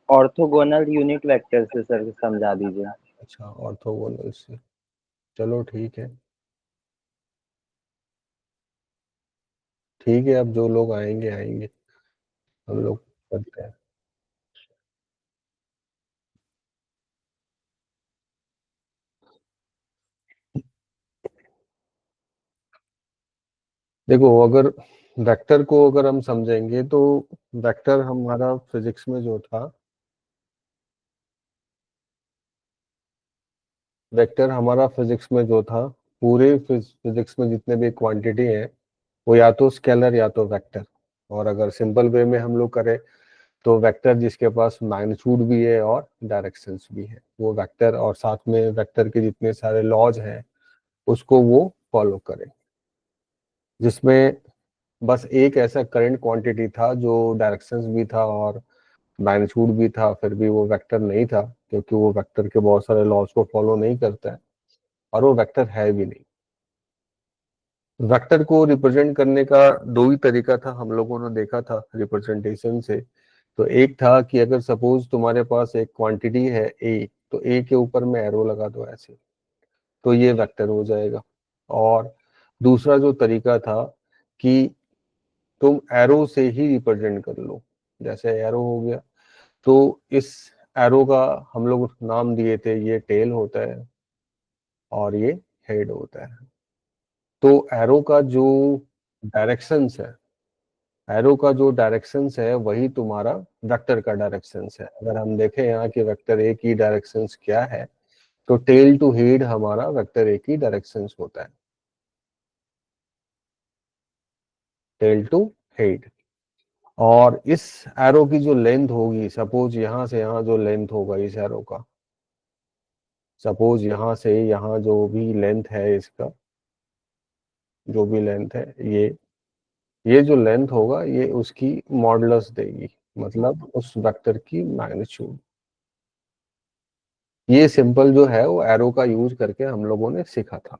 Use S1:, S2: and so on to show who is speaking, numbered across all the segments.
S1: Orthogonal unit vector से sir समझा दीजिए।
S2: अच्छा, ऑर्थोगोनल से, चलो ठीक है। ठीक है, अब जो लोग आएंगे आएंगे, हम लोग करते हैं। देखो, अगर वेक्टर को अगर हम समझेंगे तो वेक्टर हमारा फिजिक्स में जो था, वेक्टर हमारा फिजिक्स में जो था, पूरे फिजिक्स में जितने भी क्वांटिटी हैं वो या तो स्केलर या तो वेक्टर। और अगर सिंपल वे में हम लोग करें तो वेक्टर जिसके पास मैग्नीट्यूड भी है और डायरेक्शंस भी है वो वेक्टर, और साथ में वेक्टर के जितने सारे लॉज हैं उसको वो फॉलो करे। जिसमें बस एक ऐसा करंट क्वांटिटी था जो डायरेक्शंस भी था और मैग्नीट्यूड भी था, फिर भी वो वेक्टर नहीं था, क्योंकि वो वेक्टर के बहुत सारे लॉज को फॉलो नहीं करता है और वो वेक्टर है भी नहीं। वेक्टर को रिप्रेजेंट करने का दो ही तरीका था, हम लोगों ने देखा था रिप्रेजेंटेशन से। तो एक था कि अगर सपोज तुम्हारे पास एक क्वांटिटी है ए, तो ए के ऊपर में एरो लगा दो ऐसे, तो ये वेक्टर हो जाएगा। और दूसरा जो तरीका था कि तुम एरो से ही रिप्रेजेंट कर लो, जैसे एरो हो गया, तो इस एरो का हम लोग नाम दिए थे, ये टेल होता है और ये हेड होता है। तो एरो का जो डायरेक्शंस है, एरो का जो डायरेक्शंस है वही तुम्हारा वेक्टर का डायरेक्शंस है। अगर हम देखें यहाँ कि वेक्टर ए की डायरेक्शंस क्या है, तो टेल टू हेड हमारा वेक्टर ए की डायरेक्शंस होता है, टेल टू हेड। और इस एरो की जो लेंथ होगी, सपोज यहाँ से यहाँ जो लेंथ होगा इस एरो का, सपोज यहाँ से यहाँ जो भी लेंथ है इसका, जो भी लेंथ है, ये जो लेंथ होगा ये उसकी मॉडुलस देगी, मतलब उस वेक्टर की मैग्नीट्यूड। ये सिंपल जो है वो एरो का यूज करके हम लोगों ने सीखा था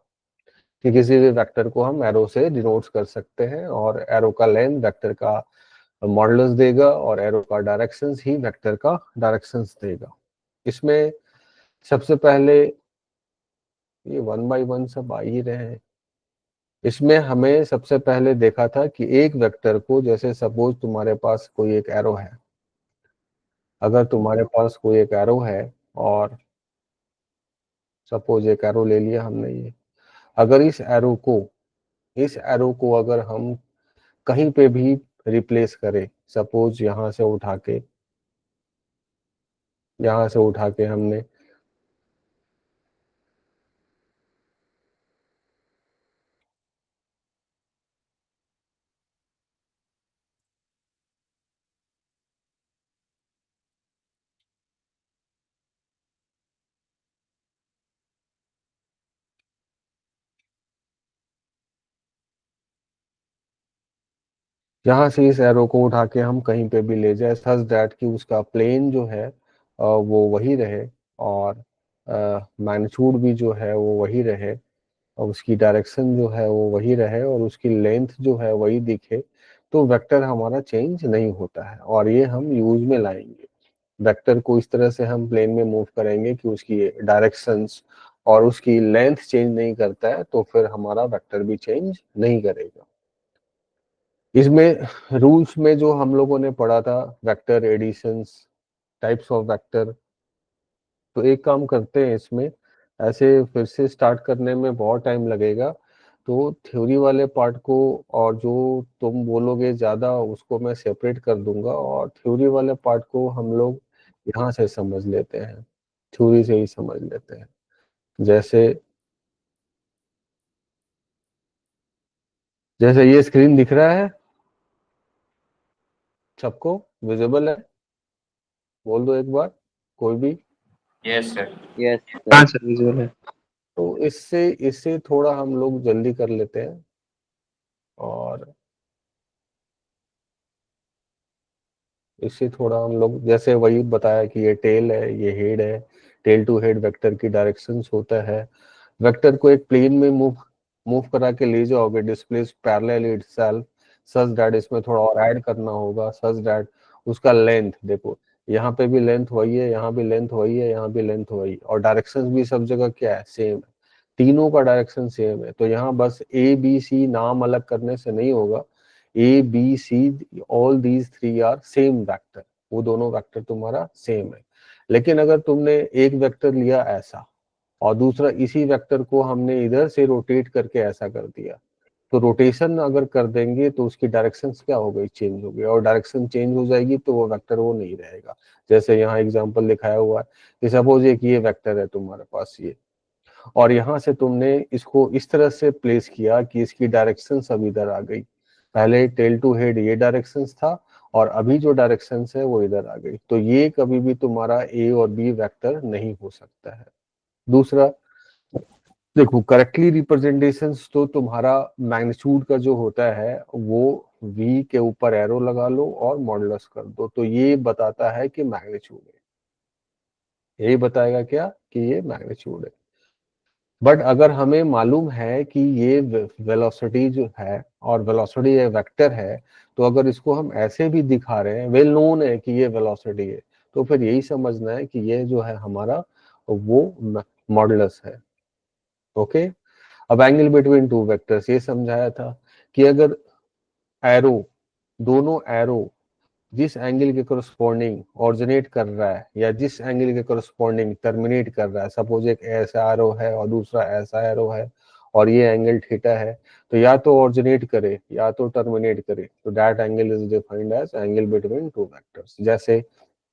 S2: कि किसी भी वेक्टर को हम एरो से डिनोट कर सकते हैं, और एरो का लेंथ वेक्टर का मॉडुलस देगा और एरो का डायरेक्शंस ही वेक्टर का डायरेक्शंस देगा। इसमें सबसे पहले, ये वन बाय वन सब आ ही रहे हैं। इसमें हमें सबसे पहले देखा था कि एक वेक्टर को, जैसे सपोज तुम्हारे पास कोई एक एरो है, अगर तुम्हारे पास कोई एक एरो है और सपोज एक एरो ले लिया हमने, ये अगर इस एरो को अगर हम कहीं पे भी रिप्लेस करें, सपोज यहाँ से उठा के हमने यहाँ से इस एरो को उठा के हम कहीं पे भी ले जाए सच दैट कि उसका प्लेन जो है वो वही रहे, और मैग्नीट्यूड भी जो है वो वही रहे, और उसकी डायरेक्शन जो है वो वही रहे, और उसकी लेंथ जो है वही दिखे, तो वेक्टर हमारा चेंज नहीं होता है। और ये हम यूज में लाएंगे, वेक्टर को इस तरह से हम प्लेन में मूव करेंगे कि उसकी डायरेक्शंस और उसकी लेंथ चेंज नहीं करता है, तो फिर हमारा वेक्टर भी चेंज नहीं करेगा। इसमें रूल्स में जो हम लोगों ने पढ़ा था, vector additions, types of vector, तो एक काम करते हैं इसमें, ऐसे फिर से स्टार्ट करने में बहुत टाइम लगेगा, तो थ्योरी वाले पार्ट को और जो तुम बोलोगे ज़्यादा उसको मैं सेपरेट कर दूंगा, और थ्योरी वाले पार्ट को हम लोग यहाँ से समझ लेते हैं, थ्योरी से ही समझ लेते हैं। जैसे जैसे ये स्क्रीन दिख रहा है सबको, विजिबल है? बोल दो एक बार कोई भी।
S3: Yes sir.
S1: यस
S4: हाँ
S1: सर।
S4: सर, विजुअल है।
S2: तो इससे इससे थोड़ा हम लोग जल्दी कर लेते हैं, और इससे थोड़ा हम लोग, जैसे वही बताया कि ये टेल है, ये हेड है, टेल टू हेड वेक्टर की डायरेक्शंस होता है। वेक्टर को एक प्लेन में मूव मूव करा के ले जाओगे, displace parallel itself, such that, इसमें थोड़ा और ऐड करना होगा, सच दैट उसका लेंथ देखो, यहाँ पे भी लेंथ वही है, यहाँ भी लेंथ वही है, यहाँ भी लेंथ वही, और डायरेक्शन भी सब जगह क्या है, सेम है, तीनों का डायरेक्शन सेम है। तो यहाँ बस ए बी सी नाम अलग करने से नहीं होगा, A B C all these three are same vector, वो दोनों वेक्टर तुम्हारा सेम है। लेकिन अगर तुमने एक वेक्टर लिया ऐसा और दूसरा इसी वेक्टर को हमने इधर से रोटेट करके ऐसा कर दिया, तो रोटेशन अगर कर देंगे तो उसकी डायरेक्शन क्या हो गई, चेंज हो गई, और डायरेक्शन चेंज हो जाएगी तो वो वेक्टर वो नहीं रहेगा। जैसे यहाँ एग्जांपल दिखाया हुआ है कि सपोज एक ये वेक्टर है तुम्हारे पास ये, और यहाँ से तुमने इसको इस तरह से प्लेस किया कि इसकी डायरेक्शन सब इधर आ गई, पहले टेल टू हेड ये डायरेक्शन था और अभी जो डायरेक्शन है वो इधर आ गई, तो ये कभी भी तुम्हारा ए और बी वेक्टर नहीं हो सकता है। दूसरा देखो, करेक्टली रिप्रेजेंटेशन तो तुम्हारा मैग्नीट्यूड का जो होता है वो v के ऊपर एरो लगा लो और मॉडुलस कर दो, तो ये बताता है कि मैग्नीट्यूड है, यही बताएगा क्या कि ये मैग्नीट्यूड है। बट अगर हमें मालूम है कि ये वेलोसिटी जो है और वेलोसिटी ये वेक्टर है, तो अगर इसको हम ऐसे भी दिखा रहे हैं, वेल नोन है कि ये वेलोसिटी है, तो फिर यही समझना है कि ये जो है हमारा वो मॉडुलस है। ओके, अब एंगल बिटवीन टू वेक्टर्स ये समझाया था कि अगर एरो, दोनों एरो जिस एंगल के करस्पॉन्डिंग ऑरिजिनेट कर रहा है या जिस एंगल के करस्पॉन्डिंग टर्मिनेट कर रहा है, सपोज एक ऐसा एरो है और दूसरा ऐसा एरो है और ये एंगल थीटा है, तो या तो ऑरिजिनेट करे या तो टर्मिनेट करे, तो that angle is defined as angle between two vectors. जैसे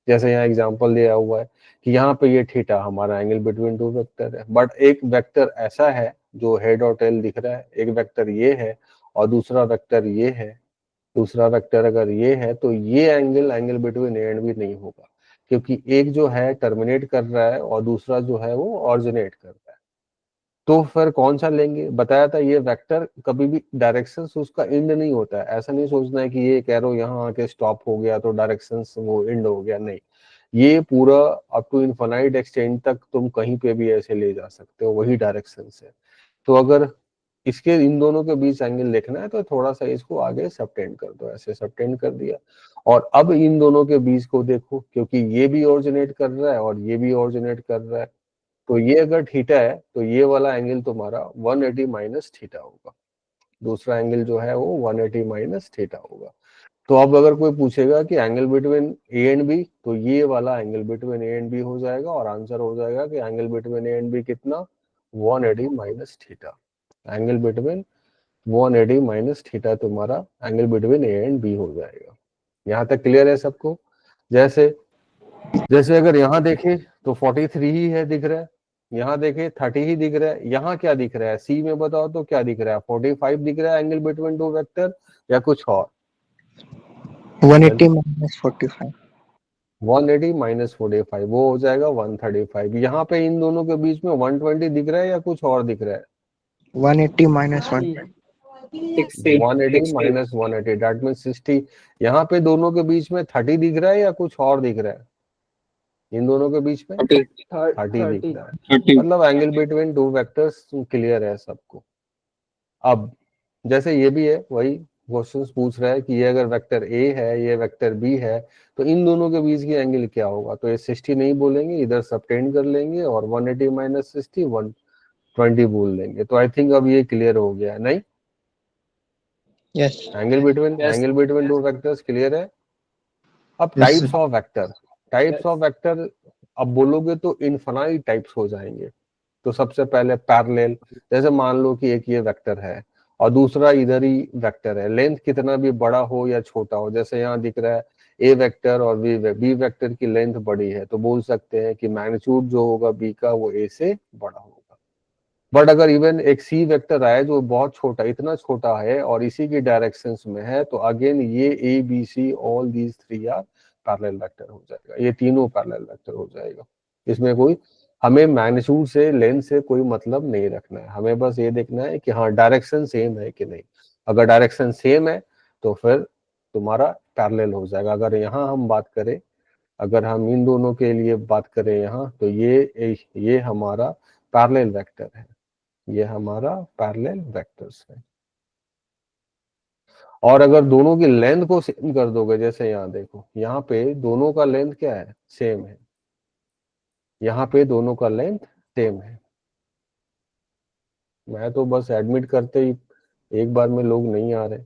S2: जैसे यहाँ एग्जांपल दिया हुआ है कि यहाँ पे ये थीटा हमारा एंगल बिटवीन टू वेक्टर है, बट एक वेक्टर ऐसा है जो हेड और टेल दिख रहा है, एक वेक्टर ये है और दूसरा वेक्टर ये है, दूसरा वेक्टर अगर ये है तो ये angle angle between A and B नहीं होगा, क्योंकि एक जो है टर्मिनेट कर रहा है और दूसरा जो है वो ऑरिजिनेट कर रहा है। तो फिर कौन सा लेंगे, बताया था ये वेक्टर कभी भी डायरेक्शन उसका एंड नहीं होता है, ऐसा नहीं सोचना है कि ये एक एरो यहाँ आके स्टॉप हो गया तो डायरेक्शन वो एंड हो गया, नहीं, ये पूरा अप टू इनफाइनाइट एक्सटेंड तक तुम कहीं पे भी ऐसे ले जा सकते हो, वही डायरेक्शन से। तो अगर इसके इन दोनों के बीच एंगल देखना है तो थोड़ा सा इसको आगे सबटेंड कर दो, ऐसे सबटेंड कर दिया, और अब इन दोनों के बीच को देखो, क्योंकि ये भी ऑरिजिनेट कर रहा है और ये भी ऑरिजिनेट कर रहा है, तो ये अगर थीटा है तो ये वाला एंगल तुम्हारा 180 माइनस थीटा होगा, दूसरा एंगल जो है वो 180 माइनस थीटा होगा। तो अब अगर कोई पूछेगा कि angle between A and B, तो ये वाला angle between A and B हो जाएगा, और आंसर हो जाएगा कि angle between A and B कितना, 180 minus theta. Angle between 180 minus theta तुम्हारा angle between A and B हो जाएगा। यहाँ तक क्लियर है सबको? जैसे जैसे अगर यहाँ देखें तो 43 ही है दिख रहा है, यहाँ देखें 30 ही दिख रहा है, यहाँ क्या दिख रहा है, सी में बताओ तो क्या दिख रहा है, 45 दिख रहा है एंगल बिटवीन टू वेक्टर या कुछ और?
S3: 180 minus 45.
S2: 180 माइनस 45 वो हो जाएगा 135। यहाँ पे इन दोनों के बीच में 120 दिख रहा है या कुछ और दिख रहा है?
S3: 180 minus 120.
S2: 180 minus 180 that means 60। यहाँ पे दोनों के बीच में 30 दिख रहा है या कुछ और दिख रहा है? इन दोनों के बीच में 30 दिख रहा है, मतलब angle between two vectors clear है सबको। अब जैसे ये भी है वही क्वेश्चंस पूछ रहा है कि ये अगर वेक्टर ए है ये वेक्टर बी है, तो इन दोनों के बीच की एंगल क्या होगा, तो ये 60 नहीं बोलेंगे, इधर सबटेंड कर लेंगे और 180 माइनस 60 120 बोल देंगे। तो आई थिंक अब ये क्लियर हो गया नहीं?
S3: Yes.
S2: Angle between two vectors clear है। अब
S3: Yes,
S2: types
S3: sir.
S2: Of vector, अब बोलोगे तो इनफाइनाइट टाइप्स हो जाएंगे। तो सबसे पहले पैरेलल, जैसे मान लो कि एक ये वेक्टर है और दूसरा इधर ही वेक्टर है, लेंथ कितना भी बड़ा हो या छोटा हो, जैसे यहाँ दिख रहा है ए वेक्टर और बी वेक्टर की लेंथ बड़ी है, तो बोल सकते हैं कि मैग्नीट्यूड जो होगा बी का वो ए से बड़ा होगा। बट अगर इवन एक सी वेक्टर आए जो बहुत छोटा, इतना छोटा है और इसी की डायरेक्शन में है, तो अगेन ये A B C all these three are parallel vector हो जाएगा, ये तीनों पैरेलल वेक्टर हो जाएगा। इसमें कोई हमें मैग्नीट्यूड से लेंथ से कोई मतलब नहीं रखना है, हमें बस ये देखना है कि हाँ डायरेक्शन सेम है कि नहीं। अगर डायरेक्शन सेम है तो फिर तुम्हारा पैरेलल हो जाएगा। अगर यहाँ हम बात करें, अगर हम इन दोनों के लिए बात करें यहाँ, तो ये हमारा पैरेलल वेक्टर है, ये हमारा पैरेलल वेक्टर्स है। और अगर दोनों की लेंथ को सेम कर दोगे, जैसे यहाँ देखो, यहाँ पे दोनों का लेंथ क्या है, सेम है, यहाँ पे दोनों का लेंथ सेम है। मैं तो बस एडमिट करते ही एक बार में लोग नहीं आ रहे।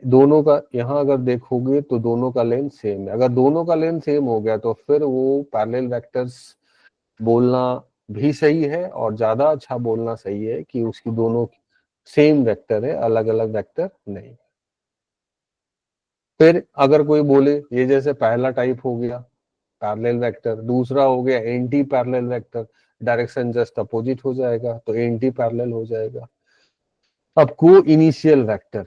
S2: दोनों का यहाँ अगर देखोगे तो दोनों का लेंथ सेम है। अगर दोनों का लेंथ सेम हो गया तो फिर वो पैरेलल वेक्टर्स बोलना भी सही है, और ज्यादा अच्छा बोलना सही है कि उसकी दोनों सेम वेक्टर है, अलग अलग वेक्टर नहीं। फिर अगर कोई बोले ये जैसे पहला टाइप हो गया पैरेलल वेक्टर, दूसरा हो गया anti parallel vector, direction just opposite हो जाएगा तो एंटी पैरेलल हो जाएगा। अब को इनिशियल वेक्टर,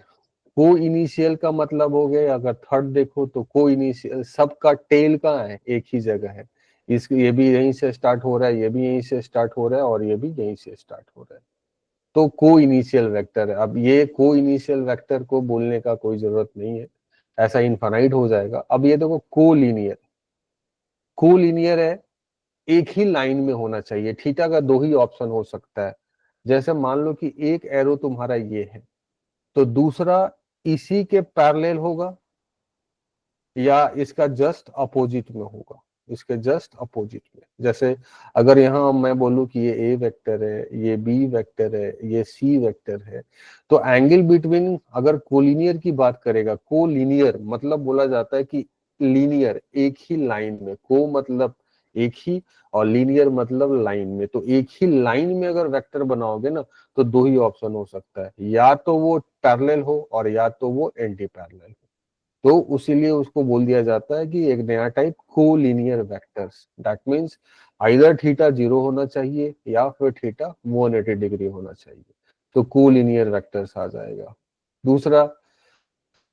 S2: को इनिशियल का मतलब हो गया, अगर थर्ड देखो तो को इनिशियल सबका टेल कहाँ है, एक ही जगह है। ये भी यहीं से स्टार्ट हो रहा है, ये भी यहीं से स्टार्ट हो रहा है, और ये भी यहीं से स्टार्ट हो रहा है, तो को इनिशियल वेक्टर है। अब ये को इनिशियल वेक्टर को बोलने का कोई जरूरत नहीं है, ऐसा इनफाइनाइट हो जाएगा। अब ये देखो को लीनियर, को लीनियर है, एक ही लाइन में होना चाहिए। थीटा का दो ही ऑप्शन हो सकता है, जैसे मान लो कि एक एरो तुम्हारा ये है तो दूसरा इसी के पैरेलल होगा या इसका जस्ट अपोजिट में होगा, इसके जस्ट अपोजिट में। जैसे अगर यहाँ मैं बोलूं कि ये ए वेक्टर है, ये बी वेक्टर है, ये सी वेक्टर है, तो एंगल बिटवीन, अगर कोलिनियर की बात करेगा, कोलिनियर मतलब बोला जाता है कि लीनियर, एक ही लाइन में, को मतलब एक ही और लीनियर मतलब लाइन में, तो एक ही लाइन में अगर वेक्टर बनाओगे ना तो दो ही ऑप्शन हो सकता है, या तो वो पैरेलल हो और या तो वो एंटी पैरेलल हो। तो इसीलिए उसको बोल दिया जाता है कि एक नया type collinear vectors, that means either theta 0 होना चाहिए या फिर थीटा 180 डिग्री होना चाहिए, तो कोलिनियर वेक्टर्स आ जाएगा। दूसरा,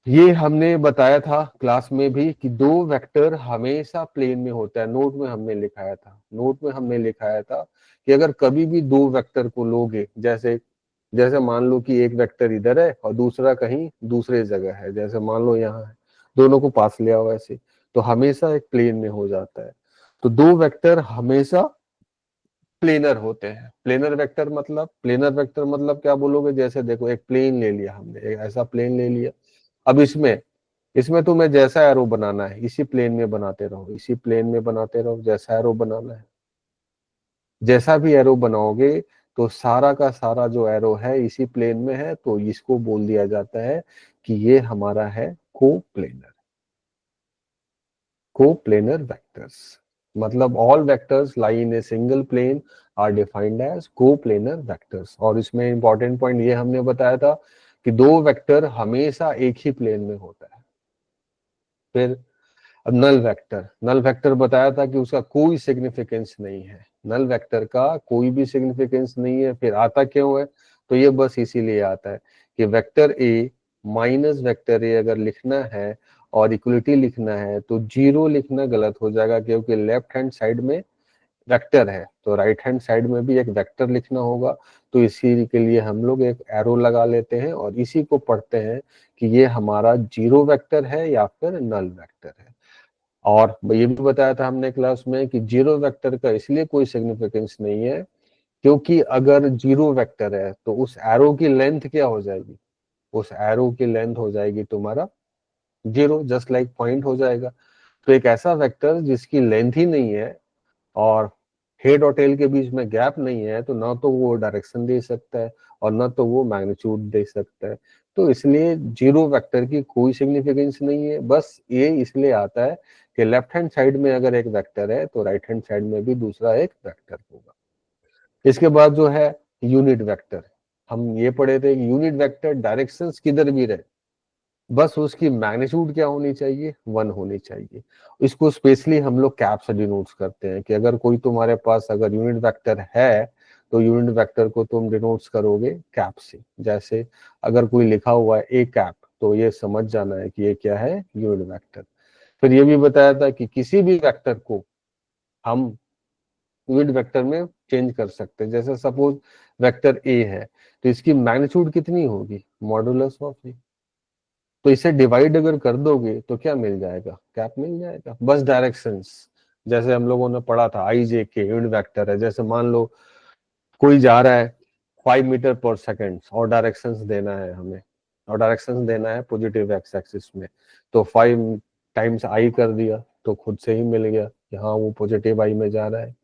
S2: ये हमने बताया था क्लास में भी कि दो वेक्टर हमेशा प्लेन में होता है। नोट में हमने लिखाया था, नोट में हमने लिखाया था कि अगर कभी भी दो वेक्टर को लोगे, जैसे जैसे मान लो कि एक वेक्टर इधर है और दूसरा कहीं दूसरे जगह है, जैसे मान लो यहाँ है, दोनों को पास ले आओ ऐसे, तो हमेशा एक प्लेन में हो जाता है। तो दो वेक्टर हमेशा प्लेनर होते हैं। प्लेनर वेक्टर मतलब क्या बोलोगे, जैसे देखो एक प्लेन ले लिया हमने, एक ऐसा प्लेन ले लिया। अब इसमें इसमें तुम्हें जैसा एरो बनाना है इसी प्लेन में बनाते रहो, इसी प्लेन में बनाते रहो, जैसा एरो बनाना है। जैसा भी एरो बनाओगे तो सारा का सारा जो एरो है इसी प्लेन में है, तो इसको बोल दिया जाता है कि ये हमारा है कोप्लेनर वेक्टर्स। मतलब all vectors lie in a single plane are defined as coplanar vectors. और इसमें इंपॉर्टेंट पॉइंट ये हमने बताया था कि दो वेक्टर हमेशा एक ही प्लेन में होता है। फिर अब नल वेक्टर बताया था कि उसका कोई सिग्निफिकेंस नहीं है, नल वेक्टर का कोई भी सिग्निफिकेंस नहीं है। फिर आता क्यों है, तो ये बस इसीलिए आता है कि vector A minus vector A अगर लिखना है और इक्वलिटी लिखना है तो जीरो लिखना गलत हो जाएगा, क्योंकि लेफ्ट हैंड साइड में वेक्टर है तो राइट हैंड साइड में भी एक वेक्टर लिखना होगा। तो इसी के लिए हम लोग एक एरो लगा लेते हैं और इसी को पढ़ते हैं कि ये हमारा जीरो वेक्टर है या फिर नल वेक्टर है। और ये भी बताया था हमने क्लास में कि जीरो वेक्टर का इसलिए कोई सिग्निफिकेंस नहीं है क्योंकि अगर जीरो वेक्टर है तो उस एरो की लेंथ क्या हो जाएगी, उस एरो की लेंथ हो जाएगी तुम्हारा जीरो, जस्ट लाइक पॉइंट हो जाएगा। तो एक ऐसा वेक्टर जिसकी लेंथ ही नहीं है और हेड और टेल के बीच में गैप नहीं है, तो ना तो वो डायरेक्शन दे सकता है और ना तो वो मैग्नीट्यूड दे सकता है। तो इसलिए जीरो वेक्टर की कोई सिग्निफिकेंस नहीं है। बस ये इसलिए आता है कि लेफ्ट हैंड साइड में अगर एक वेक्टर है तो राइट हैंड साइड में भी दूसरा एक वेक्टर होगा। इसके बाद जो है यूनिट वेक्टर, हम ये पढ़े थे कि यूनिट वेक्टर डायरेक्शंस किधर भी रहे, बस उसकी मैग्नीट्यूड क्या होनी चाहिए, 1 होनी चाहिए। इसको स्पेशली हम लोग कैप से डिनोट्स करते हैं कि अगर कोई तुम्हारे पास अगर यूनिट वेक्टर है तो यूनिट वेक्टर को तुम डिनोट्स करोगे कैप से। जैसे अगर कोई लिखा हुआ है ए कैप तो ये समझ जाना है कि ये क्या है, यूनिट वेक्टर। फिर ये भी बताया था कि किसी भी वेक्टर को हम यूनिट वेक्टर में चेंज कर सकते हैं। जैसे सपोज वेक्टर ए है तो इसकी मैग्नीट्यूड कितनी होगी, मॉडुलस ऑफ ए। तो इसे डिवाइड अगर कर दोगे तो क्या मिल जाएगा, कैप मिल जाएगा। बस डायरेक्शंस जैसे हम लोगों ने पढ़ा था, आई जे के यूनिट वेक्टर है। जैसे मान लो कोई जा रहा है 5 मीटर पर सेकेंड और डायरेक्शंस देना है हमें, और डायरेक्शन देना है पॉजिटिव एक्स एक्सिस में, तो 5 टाइम्स आई कर दिया तो खुद से ही मिल गया कि हाँ वो पॉजिटिव आई में जा रहा है।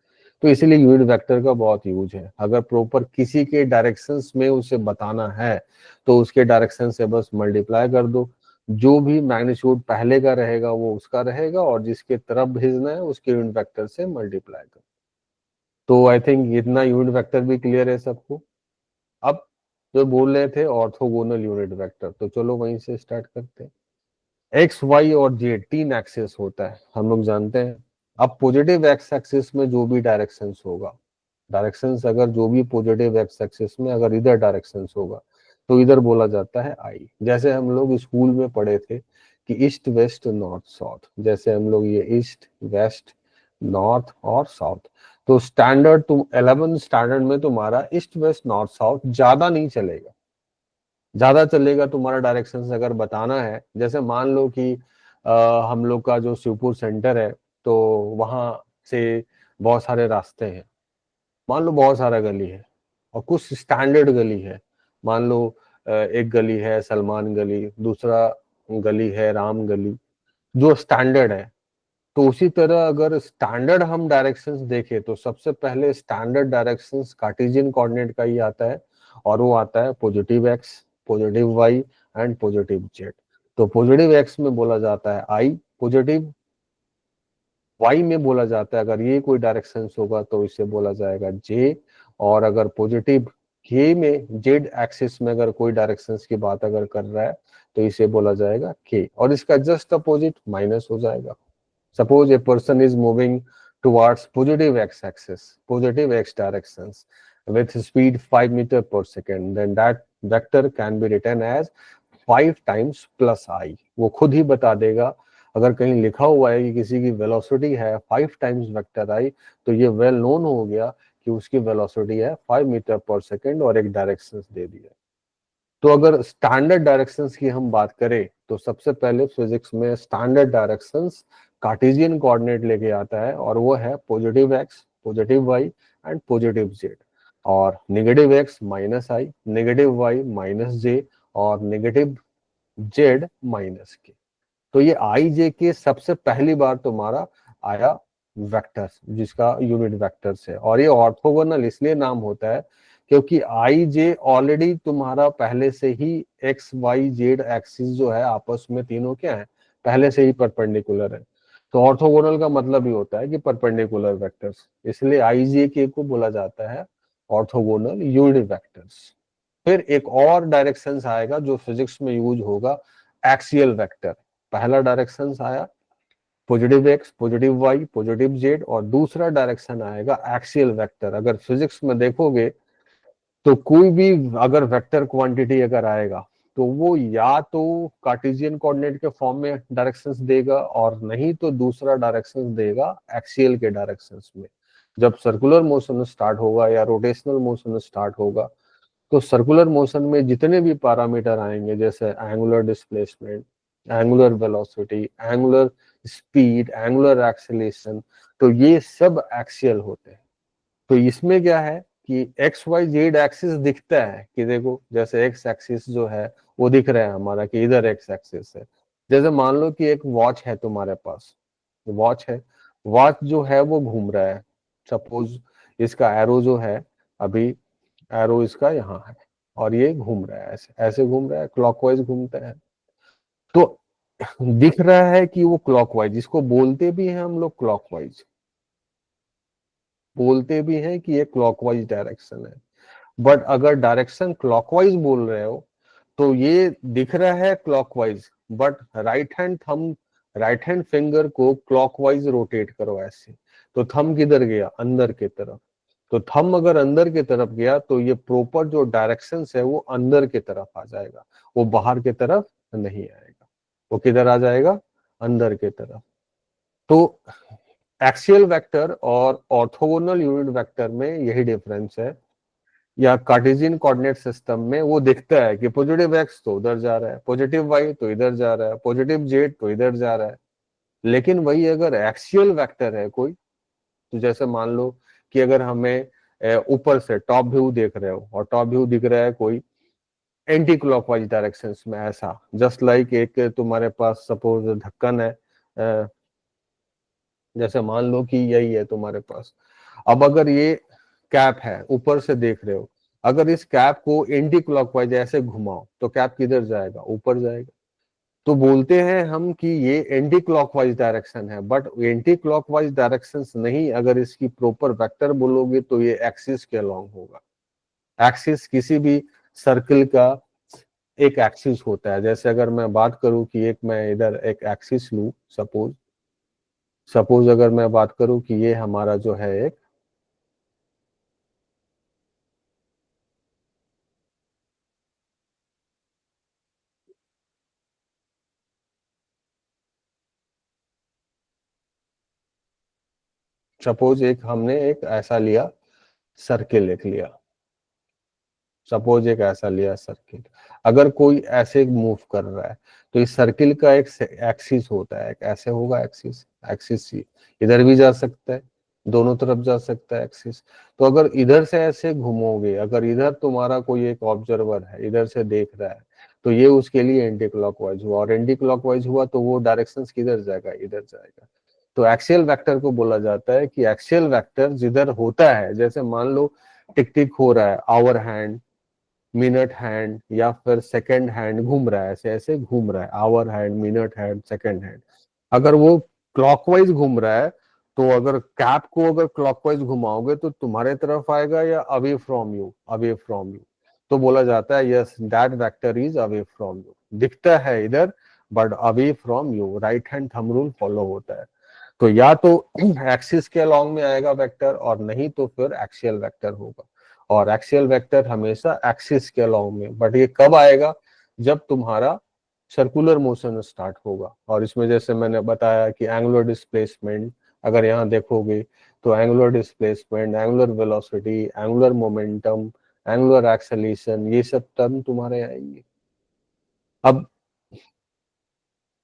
S2: तो इसीलिए यूनिट वेक्टर का बहुत यूज है। अगर प्रॉपर किसी के डायरेक्शंस में उसे बताना है तो उसके डायरेक्शन से बस मल्टीप्लाई कर दो, जो भी मैग्नीट्यूड पहले का रहेगा वो उसका रहेगा, और जिसके तरफ भेजना है उसके यूनिट वेक्टर से मल्टीप्लाई कर। तो आई थिंक इतना यूनिट वेक्टर भी क्लियर है सबको। अब जो बोल रहे थे ऑर्थोगोनल यूनिट वेक्टर, तो चलो वहीं से स्टार्ट करते हैं। एक्स वाई और जेड 3 एक्सिस होता है, हम लोग जानते हैं। अब पॉजिटिव एक्स एक्सिस में जो भी डायरेक्शंस होगा, डायरेक्शंस अगर जो भी पॉजिटिव एक्स एक्सिस में अगर इधर डायरेक्शंस होगा तो इधर बोला जाता है आई। जैसे हम लोग स्कूल में पढ़े थे कि ईस्ट वेस्ट नॉर्थ साउथ, जैसे हम लोग ये ईस्ट वेस्ट नॉर्थ और साउथ, तो स्टैंडर्ड तुम 11 स्टैंडर्ड में तुम्हारा ईस्ट वेस्ट नॉर्थ साउथ ज्यादा नहीं चलेगा। ज्यादा चलेगा तुम्हारा डायरेक्शन अगर बताना है, जैसे मान लो कि हम लोग का जो शिवपुर सेंटर है तो वहां से बहुत सारे रास्ते हैं, मान लो बहुत सारा गली है और कुछ स्टैंडर्ड गली है। मान लो एक गली है सलमान गली, दूसरा गली है राम गली, जो स्टैंडर्ड है। तो उसी तरह अगर स्टैंडर्ड हम डायरेक्शंस देखें तो सबसे पहले स्टैंडर्ड डायरेक्शंस कार्टेशियन कोऑर्डिनेट का ही आता है, और वो आता है positive X, positive Y and positive Z. तो पॉजिटिव एक्स में बोला जाता है आई, पॉजिटिव वाई में बोला जाता है अगर ये कोई डायरेक्शन होगा तो इसे बोला जाएगा जे, और अगर पॉजिटिव के में जेड एक्सिस में अगर कोई डायरेक्शन की बात अगर कर रहा है तो इसे बोला जाएगा के, और इसका जस्ट अपोजिट माइनस हो जाएगा। Suppose a person is moving towards positive x-axis, positive x directions with speed 5 meter per second, then that vector can be written as 5 times plus I। वो खुद ही बता देगा, अगर कहीं लिखा हुआ है कि किसी की वेलोसिटी है 5 टाइम्स वेक्टर आई, तो ये वेल नोन हो गया कि उसकी वेलोसिटी है 5 मीटर पर सेकेंड और एक डायरेक्शन दे दिया। तो अगर स्टैंडर्ड डायरेक्शंस की हम बात करें तो सबसे पहले फिजिक्स में स्टैंडर्ड डायरेक्शंस कार्टेशियन कोऑर्डिनेट लेके आता है, और वो है positive X, positive Y and positive Z, और negative X minus I, negative Y minus J, और नेगेटिव जेड माइनस के। तो ये आई जे के सबसे पहली बार तुम्हारा आया वेक्टर, जिसका यूनिट वेक्टर्स है, और ये ऑर्थोगोनल इसलिए नाम होता है क्योंकि आई जे ऑलरेडी तुम्हारा पहले से ही एक्स वाई जेड एक्सिस जो है आपस में तीनों क्या है, पहले से ही परपेंडिकुलर है। तो ऑर्थोगोनल का मतलब ही होता है कि परपेंडिकुलर वेक्टर्स, इसलिए आई जे के को बोला जाता है ऑर्थोगोनल यूनिट वेक्टर्स। फिर एक और डायरेक्शन आएगा जो फिजिक्स में यूज होगा, एक्सियल वेक्टर। पहला डायरेक्शन आया positive X, positive Y, positive Z, और दूसरा डायरेक्शन आएगा एक्सियल वेक्टर। अगर फिजिक्स में देखोगे तो कोई भी अगर वेक्टर क्वांटिटी अगर आएगा तो वो या तो कार्टेशियन कोऑर्डिनेट के फॉर्म में डायरेक्शंस देगा, और नहीं तो दूसरा डायरेक्शंस देगा एक्सियल के डायरेक्शंस में। जब सर्कुलर मोशन स्टार्ट होगा या रोटेशनल मोशन स्टार्ट होगा तो सर्कुलर मोशन में जितने भी पैरामीटर आएंगे, जैसे angular displacement, angular velocity, angular speed, angular acceleration, तो ये सब एक्सियल होते हैं। तो इसमें क्या है कि एक्स वाई जेड एक्सिस दिखता है कि देखो, जैसे एक्स एक्सिस जो है वो दिख रहा है हमारा कि इधर एक्स एक्सिस है। जैसे मान लो कि एक वॉच है तुम्हारे पास, वॉच है, वॉच जो है वो घूम रहा है, सपोज इसका एरो जो है, अभी एरो इसका यहाँ है और ये घूम रहा है, ऐसे ऐसे घूम रहा है, क्लॉकवाइज घूमता है। तो दिख रहा है कि वो क्लॉकवाइज, इसको बोलते भी हैं हम लोग क्लॉकवाइज, बोलते भी हैं कि ये क्लॉकवाइज डायरेक्शन है। बट अगर डायरेक्शन क्लॉकवाइज बोल रहे हो तो ये दिख रहा है clockwise, but right hand finger को क्लॉकवाइज रोटेट करो ऐसे, तो थंब किधर गया, अंदर की तरफ। तो थंब अगर अंदर की तरफ गया तो ये प्रॉपर जो डायरेक्शन है वो अंदर की तरफ आ जाएगा, वो बाहर की तरफ नहीं आएगा, वो किधर आ जाएगा, अंदर की तरफ। तो एक्सियल वेक्टर और ऑर्थोगोनल यूनिट वेक्टर में यही डिफरेंस है। या कार्टेशियन कोऑर्डिनेट सिस्टम में वो दिखता है कि पॉजिटिव एक्स तो उधर जा रहा है, पॉजिटिव वाई तो इधर जा रहा है, पॉजिटिव जेड तो इधर जा रहा है। लेकिन वही अगर एक्सियल वेक्टर है कोई, तो जैसे मान लो कि अगर हमें ऊपर से टॉप व्यू देख रहे हो और टॉप व्यू दिख रहा है कोई एंटी क्लॉकवाइज डायरेक्शंस में, ऐसा जस्ट लाइक एक तुम्हारे पास सपोज ढक्कन है, जैसे मान लो कि यही है तुम्हारे पास। अब अगर ये कैप है, ऊपर से देख रहे हो, अगर इस कैप को एंटी क्लॉकवाइज ऐसे घुमाओ तो कैप किधर जाएगा? ऊपर जाएगा। तो बोलते हैं हम कि ये एंटी क्लॉकवाइज डायरेक्शन है, बट एंटी क्लॉकवाइज डायरेक्शन नहीं, अगर इसकी प्रॉपर वेक्टर बोलोगे तो ये एक्सिस के अलोंग होगा। एक्सिस किसी भी सर्कल का एक एक्सिस होता है। जैसे अगर मैं बात करूं कि एक मैं इधर एक एक्सिस लूं, सपोज अगर मैं बात करूं कि ये हमारा जो है एक सपोज एक हमने एक ऐसा लिया सर्किल, एक लिया सपोज एक ऐसा लिया सर्किल। अगर कोई ऐसे मूव कर रहा है तो इस सर्किल का एक एक्सिस होता है, एक ऐसे होगा एक्सिस, एक्सिस सी इधर भी जा सकता है, दोनों तरफ जा सकता है एक्सिस। तो अगर इधर से ऐसे घूमोगे, अगर इधर तुम्हारा कोई एक ऑब्जर्वर है इधर से देख रहा है, तो ये उसके लिए एंटी क्लॉकवाइज हुआ, और एंटी क्लॉकवाइज हुआ तो वो डायरेक्शंस किधर जाएगा? इधर जाएगा। तो एक्सियल वेक्टर को बोला जाता है कि एक्सियल वेक्टर जिधर होता है, जैसे मान लो टिक टिक हो रहा है, आवर हैंड, मिनट हैंड या फिर सेकंड हैंड घूम रहा है, ऐसे ऐसे घूम रहा है, hour hand, minute hand, second hand. अगर वो क्लॉकवाइज घूम रहा है तो अगर कैप को अगर क्लॉकवाइज घुमाओगे तो तुम्हारे तरफ आएगा या away from you? Away from you. तो बोला जाता है yes, that vector is away from you. दिखता है इधर but away from you, right hand thumb rule follow होता है। तो या तो एक्सिस के अलोंग में आएगा वेक्टर, और नहीं तो फिर एक्सियल वेक्टर होगा। और एक्सियल वेक्टर हमेशा एक्सिस के अलोंग में, बट ये कब आएगा? जब तुम्हारा सर्कुलर मोशन स्टार्ट होगा। और इसमें जैसे मैंने बताया कि एंगुलर डिस्प्लेसमेंट, अगर यहाँ देखोगे तो angular displacement, angular velocity, angular momentum, angular acceleration, ये सब टर्म तुम्हारे आएंगे। अब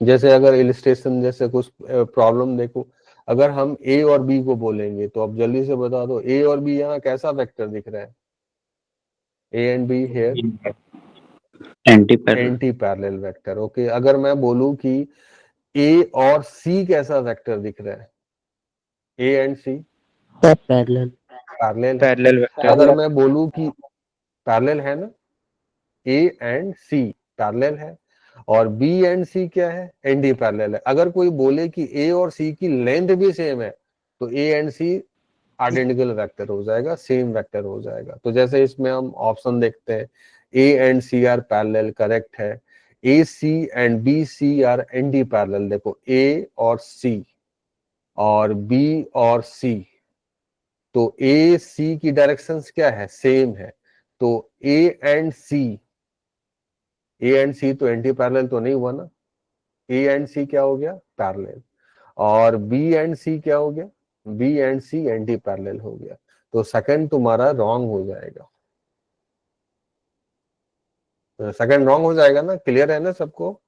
S2: जैसे अगर इलिस्ट्रेशन जैसे कुछ प्रॉब्लम देखो, अगर हम ए और बी को बोलेंगे तो अब जल्दी से बता दो ए और बी यहाँ कैसा वेक्टर दिख रहा है? A and be here anti parallel vector. Okay, अगर मैं बोलूं कि ए और सी कैसा वेक्टर दिख रहा है? A and C
S3: parallel
S2: parallel है।
S1: पैरेलल
S2: अगर मैं बोलूं कि पैरेलल है ना, ए एंड सी पैरेलल है, और बी एंड सी क्या है? एंटी पैरेलल है। अगर कोई बोले कि ए और सी की लेंथ भी सेम है तो A and C identical vector हो जाएगा, सेम वेक्टर हो जाएगा। तो जैसे इसमें हम ऑप्शन देखते हैं, A and C are parallel, correct है। A C and B C are anti parallel. देखो ए और सी और बी और सी, तो ए सी की डायरेक्शंस क्या है? सेम है। तो ए एंड सी तो एंटी पैरेलल तो नहीं हुआ ना, ए एंड सी क्या हो गया? पैरेलल। और बी एंड सी क्या हो गया? B and C anti parallel हो गया। तो सेकंड तुम्हारा रॉन्ग हो जाएगा, सेकंड रॉन्ग हो जाएगा ना, क्लियर है ना सबको?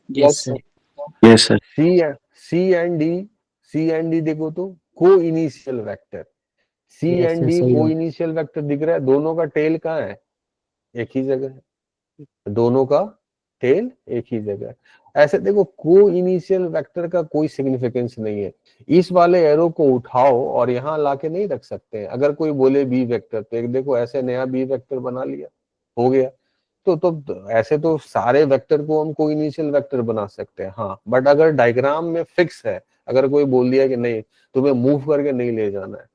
S3: Yes sir
S1: yes sir.
S2: C and D देखो तो को initial vector, C
S3: yes
S2: and
S3: sir
S2: D
S3: सही
S2: को
S3: बात
S2: इनिशियल वेक्टर दिख रहा है। दोनों का टेल कहाँ है? एक ही जगह है, दोनों का टेल एक ही जगह है। ऐसे देखो को इनिशियल वेक्टर का कोई सिग्निफिकेंस नहीं है। इस वाले एरो को उठाओ और यहाँ लाके नहीं रख सकते हैं। अगर कोई बोले बी वेक्टर, तो एक देखो ऐसे नया बी वेक्टर बना लिया, हो गया। तो ऐसे तो सारे वेक्टर को हम को इनिशियल वेक्टर बना सकते हैं, हाँ। बट अगर डायग्राम में फिक्स है, अगर कोई बोल दिया कि नहीं तुम्हें मूव करके नहीं ले जाना है,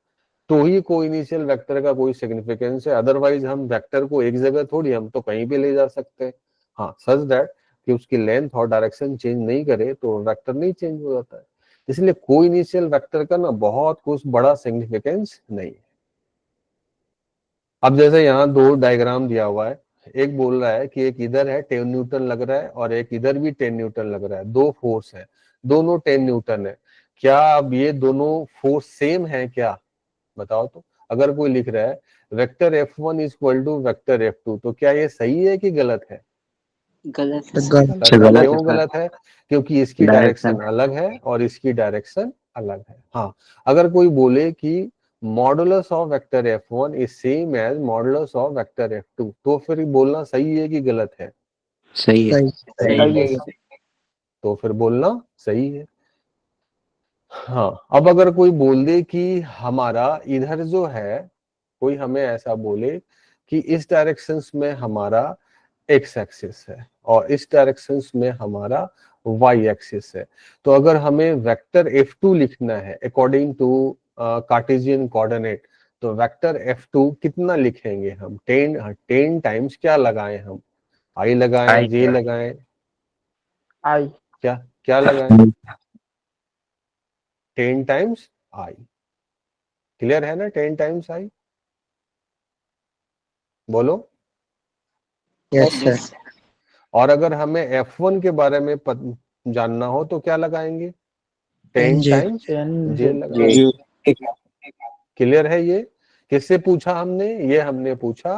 S2: तो ही को इनिशियल वेक्टर का कोई सिग्निफिकेंस है। अदरवाइज हम वेक्टर को एक जगह थोड़ी, हम तो कहीं भी ले जा सकते हैं, हाँ, सच दैट कि उसकी लेंथ और डायरेक्शन चेंज नहीं करे तो वेक्टर नहीं चेंज हो जाता है। इसलिए को इनिशियल वेक्टर का ना बहुत कुछ बड़ा सिग्निफिकेंस नहीं है। अब जैसे यहाँ दो डायग्राम दिया हुआ है, एक बोल रहा है कि एक इधर है 10 न्यूटन लग रहा है और एक इधर भी 10 न्यूटन लग रहा है, दो फोर्स है, दोनों 10 न्यूटन है। क्या अब ये दोनों फोर्स सेम है क्या? बताओ तो। अगर कोई लिख रहा है vector F1 is equal to vector F2, तो क्या ये सही है कि गलत है?
S3: गलत
S2: गलत है। क्यों गलत है? क्योंकि इसकी डायरेक्शन अलग है और इसकी डायरेक्शन अलग है। हाँ, अगर कोई बोले कि modulus of vector F1 is same as modulus of vector F2। तो फिर बोलना सही है कि गलत है?
S3: सही है।
S1: सही है।
S2: तो फिर बोलना सही है। हाँ, अब अगर कोई बोल दे कि हमारा इधर जो है, कोई हमें ऐसा बोले कि इस डायरेक्शंस में हमारा एक्स एक्सिस है और इस डायरेक्शंस में हमारा वाई एक्सिस है, तो अगर हमें वेक्टर F2 लिखना है अकॉर्डिंग टू कार्टेशियन कोऑर्डिनेट, तो वेक्टर F2 कितना लिखेंगे हम? 10 टाइम्स क्या लगाएं हम? आई लगाएं, जे लगाएं,
S4: आई
S2: क्या क्या लगाएं? 10 टाइम्स आई। क्लियर है ना? 10 टाइम्स आई, बोलो।
S3: Yes sir.
S2: और अगर हमें F1 के बारे में जानना हो तो क्या लगाएंगे? 10
S3: जे।
S2: टाइम्स जे लगाएंगे। क्लियर है? ये किससे पूछा हमने? ये हमने पूछा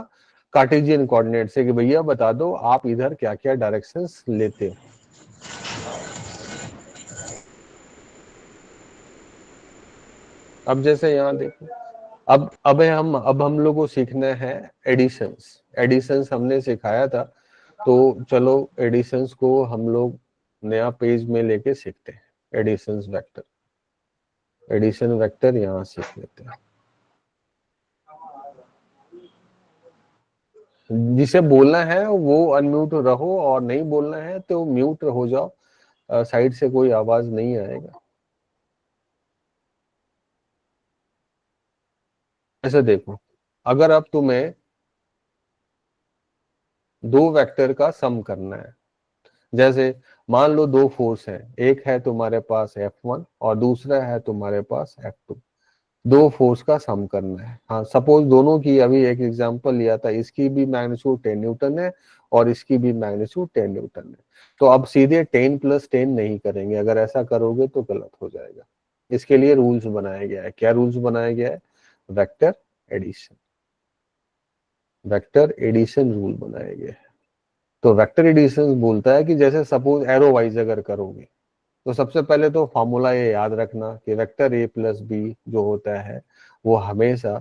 S2: कार्टेशियन कोऑर्डिनेट से कि भैया बता दो आप इधर क्या क्या डायरेक्शंस लेते हो। अब जैसे यहाँ देखो, अब हम लोग को सीखना है एडिशंस हमने सिखाया था, तो चलो एडिशंस को हम लोग नया पेज में लेके सीखते हैं। एडिशन वेक्टर यहाँ सीख लेते हैं। जिसे बोलना है वो अनम्यूट रहो और नहीं बोलना है तो म्यूट हो जाओ, साइड से कोई आवाज नहीं आएगा। ऐसे देखो, अगर अब तुम्हें दो वेक्टर का सम करना है, जैसे मान लो दो फोर्स है, एक है तुम्हारे पास F1 और दूसरा है तुम्हारे पास F2, दो फोर्स का सम करना है। हाँ, सपोज दोनों की, अभी एक एग्जांपल लिया था, इसकी भी मैग्नीट्यूड 10 न्यूटन है और इसकी भी मैग्नीट्यूड 10 न्यूटन है, तो अब सीधे 10 + 10 नहीं करेंगे, अगर ऐसा करोगे तो गलत हो जाएगा। इसके लिए रूल्स बनाया गया है। क्या रूल्स बनाया गया है? वेक्टर एडिशन रूल बनाया गया है। तो वेक्टर एडिशन बोलता है कि जैसे सपोज एरो वाइज अगर करोगे तो सबसे पहले तो फॉर्मूला ये याद रखना कि वेक्टर A + B जो होता है वो हमेशा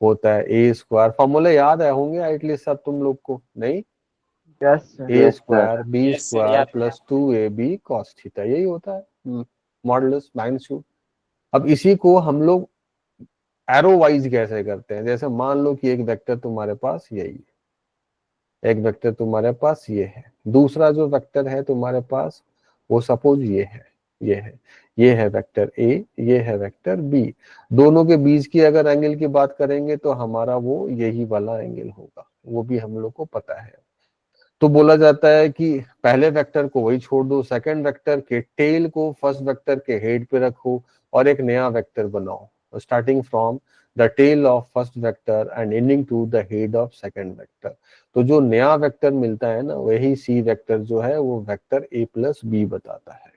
S2: होता है A²। फॉर्मूला याद है होंगे एटलीस्ट सब तुम लोग को? नहीं?
S4: Yes
S2: A² B² + 2AB cos theta, यही होता है मॉडुलस मैग्नीट्यूड। अब इसी को हम लोग एरो वाइज कैसे करते हैं? जैसे मान लो कि एक वेक्टर तुम्हारे पास यही है, एक वेक्टर तुम्हारे पास ये है, दूसरा जो वेक्टर है तुम्हारे पास वो सपोज ये है, ये है वेक्टर A, ये है वेक्टर B। दोनों के बीच की अगर एंगल की बात करेंगे तो हमारा वो यही वाला एंगल होगा, वो भी हम लोग को पता है। तो बोला जाता है कि पहले वेक्टर को वही छोड़ दो, सेकंड वेक्टर के टेल को फर्स्ट वेक्टर के हेड पे रखो और एक नया वेक्टर बनाओ starting from the tail of first vector and ending to the head of second vector. तो जो नया वेक्टर मिलता है ना, वही सी वेक्टर जो है वो वेक्टर A + B बताता है।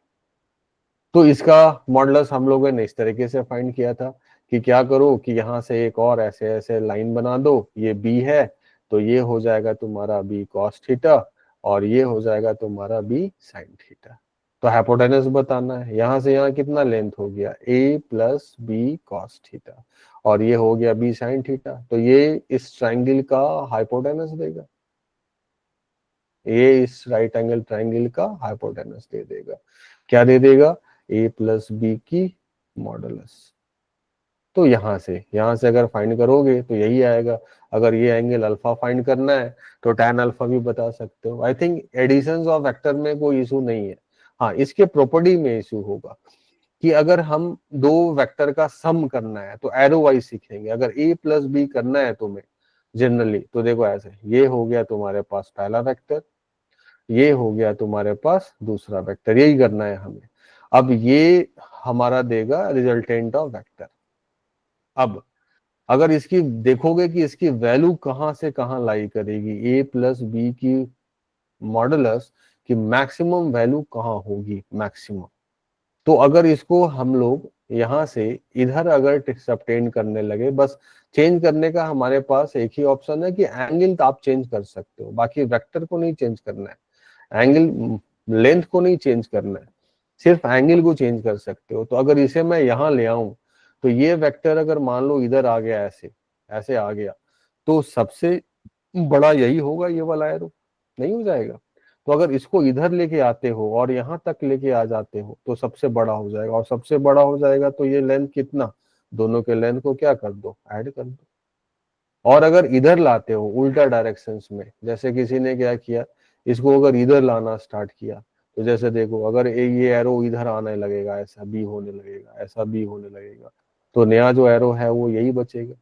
S2: तो इसका मॉडुलस हम लोगों ने इस तरीके से फाइंड किया था कि क्या करो कि यहाँ से एक और ऐसे ऐसे लाइन बना दो, ये B है तो ये हो जाएगा तुम्हारा B cos थीटा और ये हो जाएगा तुम्हारा B sin थीटा। तो हाइपोटेनस बताना है, यहाँ से यहाँ कितना लेंथ हो गया A + B cos थीटा और ये हो गया B sin थीटा, तो ये इस ट्राइंगल का हाइपोटेनस देगा, ये इस राइट एंगल ट्राइंगल का हाइपोटेनस दे देगा। क्या दे देगा? A + B की मॉडुलस। तो यहाँ से अगर फाइंड करोगे तो यही आएगा। अगर ये एंगल अल्फा फाइंड करना है तो tan अल्फा भी बता सकते हो। I think additions of vector में कोई इशू नहीं है। हाँ, इसके प्रॉपर्टी में इशू होगा कि अगर हम दो वेक्टर का सम करना है तो एरो वाइज सीखेंगे। अगर A + B करना है तुम्हें जनरली तो देखो ऐसे, ये हो गया तुम्हारे पास पहला वेक्टर, ये हो गया तुम्हारे पास दूसरा वेक्टर, यही करना है हमें। अब ये हमारा देगा रिजल्टेंट ऑफ वेक्टर। अब अगर इसकी देखोगे कि इसकी वैल्यू कहां से कहां लाई करेगी, A + B की मॉडुलस की मैक्सिमम वैल्यू कहां होगी, मैक्सिमम। तो अगर इसको हम लोग यहाँ से इधर अगर सबटेंड करने लगे, बस चेंज करने का हमारे पास एक ही ऑप्शन है कि एंगल आप चेंज कर सकते हो, बाकी वेक्टर को नहीं चेंज करना है, एंगल लेंथ को नहीं चेंज करना है, सिर्फ एंगल को चेंज कर सकते हो। तो अगर इसे मैं यहाँ ले आऊं तो ये वेक्टर अगर मान लो इधर आ गया, ऐसे ऐसे आ गया, तो सबसे बड़ा यही होगा, ये वाला एरो, नहीं हो जाएगा? तो अगर इसको इधर लेके आते हो और यहाँ तक लेके आ जाते हो तो सबसे बड़ा हो जाएगा, और सबसे बड़ा हो जाएगा तो ये लेंथ कितना, दोनों के लेंथ को क्या कर दो, ऐड कर दो। और अगर इधर लाते हो उल्टा डायरेक्शंस में, जैसे किसी ने क्या किया, इसको अगर इधर लाना स्टार्ट किया, तो जैसे देखो अगर ये एरो इधर आने लगेगा, ऐसा बी होने लगेगा, ऐसा बी होने लगेगा, तो नया जो एरो है वो यही बचेगा,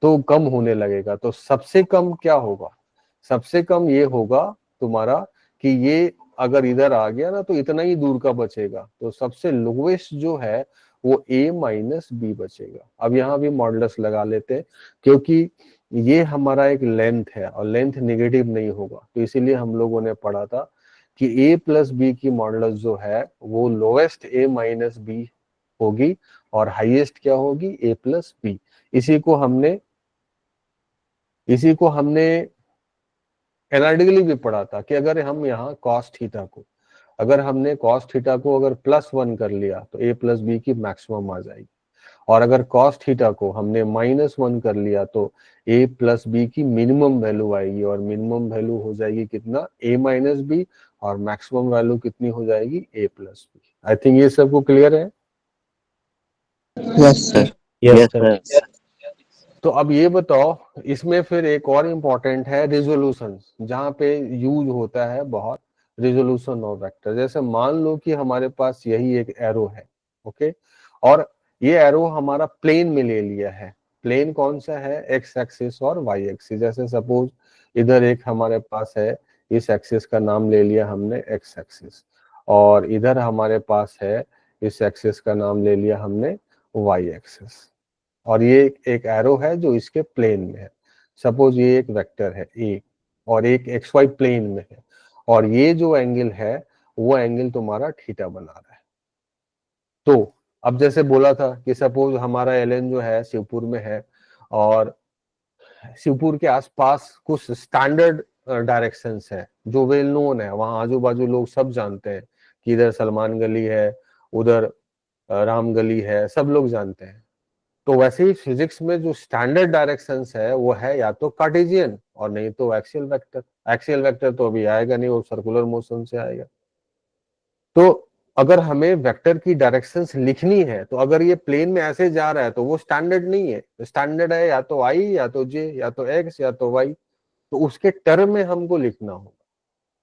S2: तो कम होने लगेगा। तो सबसे कम क्या होगा, सबसे कम ये होगा तुम्हारा कि ये अगर इधर आ गया ना तो इतना ही दूर का बचेगा, तो सबसे लोवेस्ट जो है वो a माइनस बी बचेगा। अब यहाँ भी मॉडुलस लगा लेते हैं, क्योंकि ये हमारा एक लेंथ है और लेंथ नेगेटिव नहीं होगा, तो इसीलिए हम लोगों ने पढ़ा था कि a प्लस बी की मॉडुलस जो है वो लोवेस्ट a माइनस बी होगी और हाईएस्ट क्या होगी, a प्लस बी। इसी को हमने एनालिटिकली भी पढ़ा था कि अगर हम यहाँ कॉस थीटा को, अगर हमने कॉस थीटा को अगर +1 कर लिया तो a प्लस बी की मैक्सिमम आ जाएगी, और अगर कॉस थीटा को हमने -1 कर लिया तो a प्लस बी की मिनिमम वैल्यू आएगी, और मिनिमम वैल्यू हो जाएगी कितना, a माइनस बी, और मैक्सिमम वैल्यू कितनी हो जाएगी, a plus B. I think ये सबको क्लियर है।
S3: Yes sir.
S1: Yes sir.
S2: तो अब ये बताओ, इसमें फिर एक और इम्पोर्टेंट है रिजोल्यूशन, जहाँ पे यूज होता है बहुत रिजोल्यूशन ऑफ वेक्टर। जैसे मान लो कि हमारे पास यही एक एरो है, ओके, और ये एरो हमारा प्लेन में ले लिया है। प्लेन कौन सा है, एक्स एक्सिस और वाई एक्सिस। जैसे सपोज इधर एक हमारे पास है, इस एक्सिस का नाम ले लिया हमने एक्स एक्सिस, और इधर हमारे पास है इस एक्सिस का नाम ले लिया हमने वाई एक्सिस, और ये एक एरो है जो इसके प्लेन में है। सपोज ये एक वेक्टर है ए, और एक एक्स वाई प्लेन में है, और ये जो एंगल है वो एंगल तुम्हारा थीटा बना रहा है। तो अब जैसे बोला था कि सपोज हमारा एलएन जो है शिवपुर में है, और शिवपुर के आसपास कुछ स्टैंडर्ड डायरेक्शंस है जो वेल नोन है, वहां आजू बाजू लोग सब जानते हैं कि इधर सलमान गली है, उधर राम गली है, सब लोग जानते हैं। तो वैसे ही फिजिक्स में जो स्टैंडर्ड डायरेक्शंस है वो है या तो कार्टेशियन और नहीं तो एक्सियल वेक्टर। एक्सियल वेक्टर तो अभी आएगा नहीं, वो सर्कुलर मोशन से आएगा। तो अगर हमें वेक्टर की डायरेक्शंस लिखनी है, तो अगर ये प्लेन में ऐसे जा रहा है तो वो स्टैंडर्ड नहीं है, स्टैंडर्ड है या तो आई, या तो जे, या तो एक्स, या तो वाई, तो उसके टर्म में हमको लिखना होगा।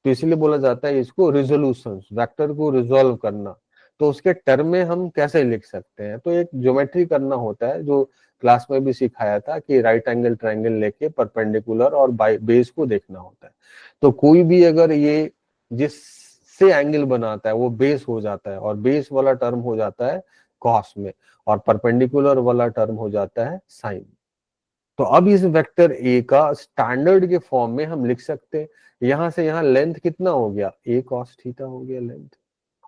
S2: तो इसलिए बोला जाता है इसको रिजोल्यूशन, वेक्टर को रिजोल्व करना। तो उसके टर्म में हम कैसे लिख सकते हैं, तो एक ज्योमेट्री करना होता है जो क्लास में भी सिखाया था कि राइट एंगल ट्रायंगल लेके परपेंडिकुलर और बेस को देखना होता है। तो कोई भी अगर ये जिससे एंगल बनाता है वो बेस हो जाता है, और बेस वाला टर्म हो जाता है कॉस में, और परपेंडिकुलर वाला टर्म हो जाता है साइन। तो अब इस वेक्टर ए का स्टैंडर्ड के फॉर्म में हम लिख सकते हैं। यहां से यहां लेंथ कितना हो गया, a cos थीटा हो गया लेंथ,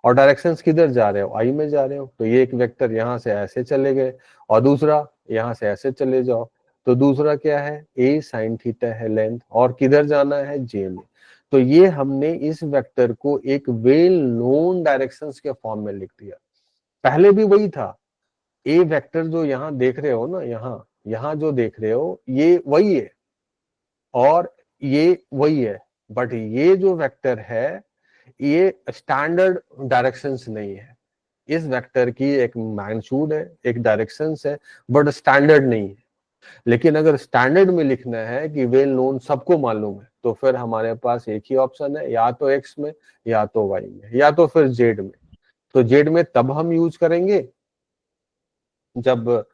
S2: और डायरेक्शंस किधर जा रहे हो, आई में जा रहे हो, तो ये एक वेक्टर यहां से ऐसे चले गए, और दूसरा यहां से ऐसे चले जाओ, तो दूसरा क्या है, a sin थीटा है लेंथ, और किधर जाना है, j में। तो ये हमने इस वेक्टर को एक वेल नोन डायरेक्शंस के फॉर्म में लिख दिया। पहले भी वही था, ए वेक्टर जो यहाँ देख रहे हो ना, यहाँ यहाँ जो देख रहे हो ये वही है, और ये वही है, बट ये जो वेक्टर है ये स्टैंडर्ड डायरेक्शंस नहीं है। इस वेक्टर की एक मैग्नीट्यूड है, एक डायरेक्शंस है, बट स्टैंडर्ड नहीं है। लेकिन अगर स्टैंडर्ड में लिखना है कि वेल नोन सबको मालूम है, तो फिर हमारे पास एक ही ऑप्शन है, या तो एक्स में, या तो वाई में, या तो फिर जेड में। तो जेड में तब हम यूज करेंगे जब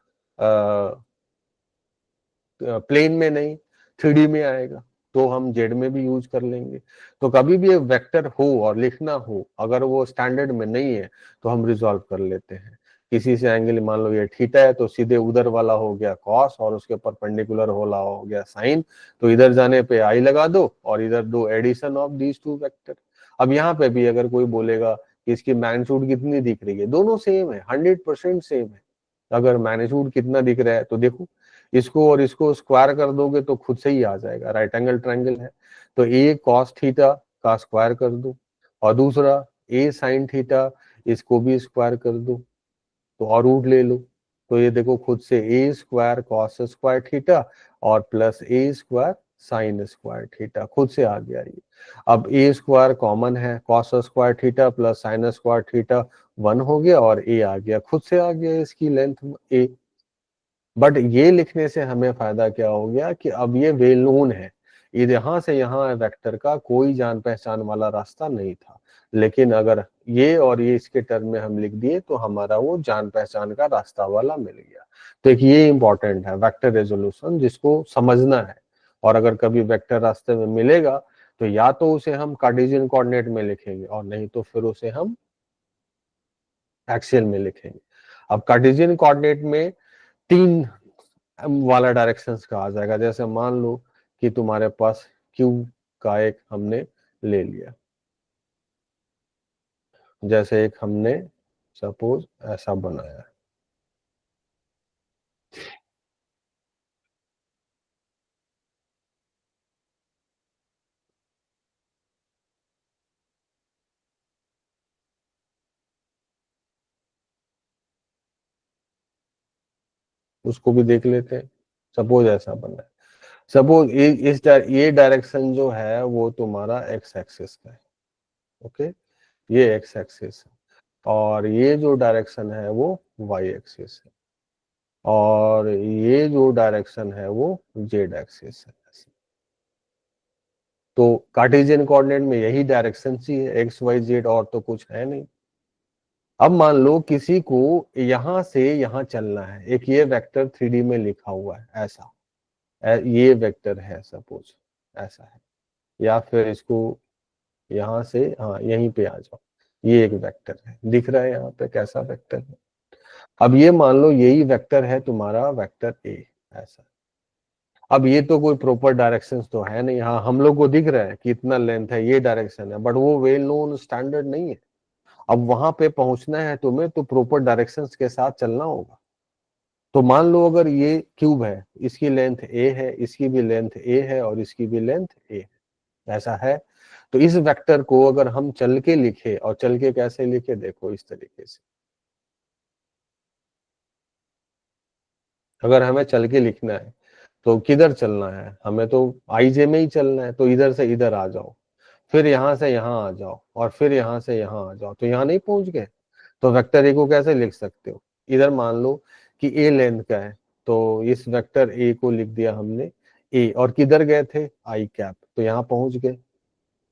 S2: प्लेन में नहीं, 3D में आएगा, तो हम जेड में भी यूज कर लेंगे। तो कभी भी वेक्टर हो और लिखना हो, अगर वो स्टैंडर्ड में नहीं है तो हम रिजॉल्व कर लेते हैं। किसी से एंगल मान लो ये थीटा है, तो सीधे उधर वाला हो गया कॉस, और उसके परपेंडिकुलर वाला हो गया साइन, तो इधर जाने पे आई लगा दो, और इधर दो addition of these two vector. अब यहाँ पे भी अगर कोई बोलेगा कि इसकी मैग्नीट्यूड कितनी दिख रही है, दोनों सेम है, 100% सेम है। अगर मैग्नीट्यूड कितना दिख रहा है तो देखो, इसको और इसको स्क्वायर कर दोगे तो खुद से ही आ जाएगा, राइट एंगल ट्रायंगल है, तो a cos थीटा का स्क्वायर कर दो, और दूसरा a sin थीटा, इसको भी स्क्वायर कर दो, तो और रूट ले लो, तो ये देखो खुद से a square cos square theta और plus a square sine square theta खुद से आ गया ये। अब a स्क्वायर कॉमन है, cos square theta plus sine square theta 1 हो गया और a आ गया, खुद से आ गया इसकी लेंथ a। बट ये लिखने से हमें फायदा क्या हो गया कि अब ये वेल नोन है, यहां से यहाँ वेक्टर का कोई जान पहचान वाला रास्ता नहीं था, लेकिन अगर ये और ये इसके टर्म में हम लिख दिए तो हमारा वो जान पहचान का रास्ता वाला मिल गया। तो एक ये इंपॉर्टेंट है वेक्टर रेजोल्यूशन, जिसको समझना है। और अगर कभी वेक्टर रास्ते में मिलेगा तो या तो उसे हम कार्टेशियन कोऑर्डिनेट में लिखेंगे और नहीं तो फिर उसे हम एक्सियल में लिखेंगे। अब कार्टेशियन कोऑर्डिनेट में 3 वाला डायरेक्शंस का आ जाएगा। जैसे मान लो कि तुम्हारे पास क्यू का एक हमने ले लिया, जैसे एक हमने सपोज ऐसा बनाया, उसको भी देख लेते हैं। सपोज ऐसा बना है, सपोज ये डायरेक्शन जो है वो तुम्हारा एक्स एक्सिस का है, ओके, ये एक्स एक्सिस है, और ये जो डायरेक्शन है वो वाई एक्सिस है, और ये जो डायरेक्शन है वो जेड एक्सिस है। तो कार्टेशियन कोऑर्डिनेट में यही डायरेक्शन ही है, एक्स वाई जेड, और तो कुछ है नहीं। अब मान लो किसी को यहां से यहां चलना है, एक ये वेक्टर 3D में लिखा हुआ है ऐसा, ये वेक्टर है सपोज ऐसा है, या फिर इसको यहां से हाँ यहीं पे आ जाओ, ये एक वेक्टर है, दिख रहा है यहाँ पे कैसा वेक्टर है। अब ये मान लो यही वेक्टर है तुम्हारा वेक्टर ए ऐसा। अब ये तो कोई प्रॉपर डायरेक्शंस तो है नहीं, हाँ हम लोग को दिख रहा है कि इतना लेंथ है, ये डायरेक्शन है, बट वो वेल नोन स्टैंडर्ड नहीं है। अब वहां पे पहुंचना है तुम्हें तो प्रॉपर डायरेक्शंस के साथ चलना होगा। तो मान लो अगर ये क्यूब है, इसकी लेंथ ए है, इसकी भी लेंथ ए है और इसकी भी लेंथ ए है, ऐसा है। तो इस वेक्टर को अगर हम चल के लिखे, और चल के कैसे लिखे देखो इस तरीके से, अगर हमें चल के लिखना है तो किधर चलना है, हमें तो आईजे में ही चलना है, तो इधर से इधर आ जाओ, फिर यहां से यहां आ जाओ, और फिर यहां से यहां आ जाओ, तो यहां नहीं पहुंच गए। तो वेक्टर ए को कैसे लिख सकते हो, इधर मान लो कि ए लेंथ का है, तो इस वेक्टर ए को लिख दिया हमने ए, और किधर गए थे आई कैप, तो यहाँ पहुंच गए।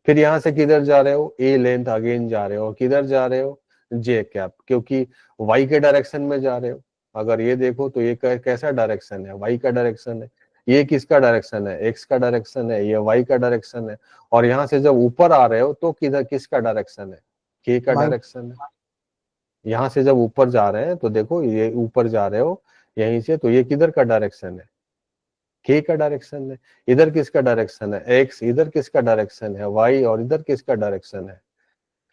S2: फिर यहां से किधर जा रहे हो, ए लेंथ अगेन जा रहे हो, और किधर जा रहे हो जे कैप, क्योंकि वाई के डायरेक्शन में जा रहे हो। अगर ये देखो तो ये कैसा डायरेक्शन है, वाई का डायरेक्शन है। ये किसका डायरेक्शन है, एक्स का डायरेक्शन है, ये वाई का डायरेक्शन है। और यहाँ से जब ऊपर आ रहे हो तो किधर किसका डायरेक्शन है, के का डायरेक्शन है। यहाँ से जब ऊपर जा रहे हैं तो देखो ये ऊपर जा रहे हो यहीं से, तो ये किधर का डायरेक्शन है, के का डायरेक्शन है। इधर किसका डायरेक्शन है, एक्स, इधर किसका डायरेक्शन है वाई, और इधर किसका डायरेक्शन है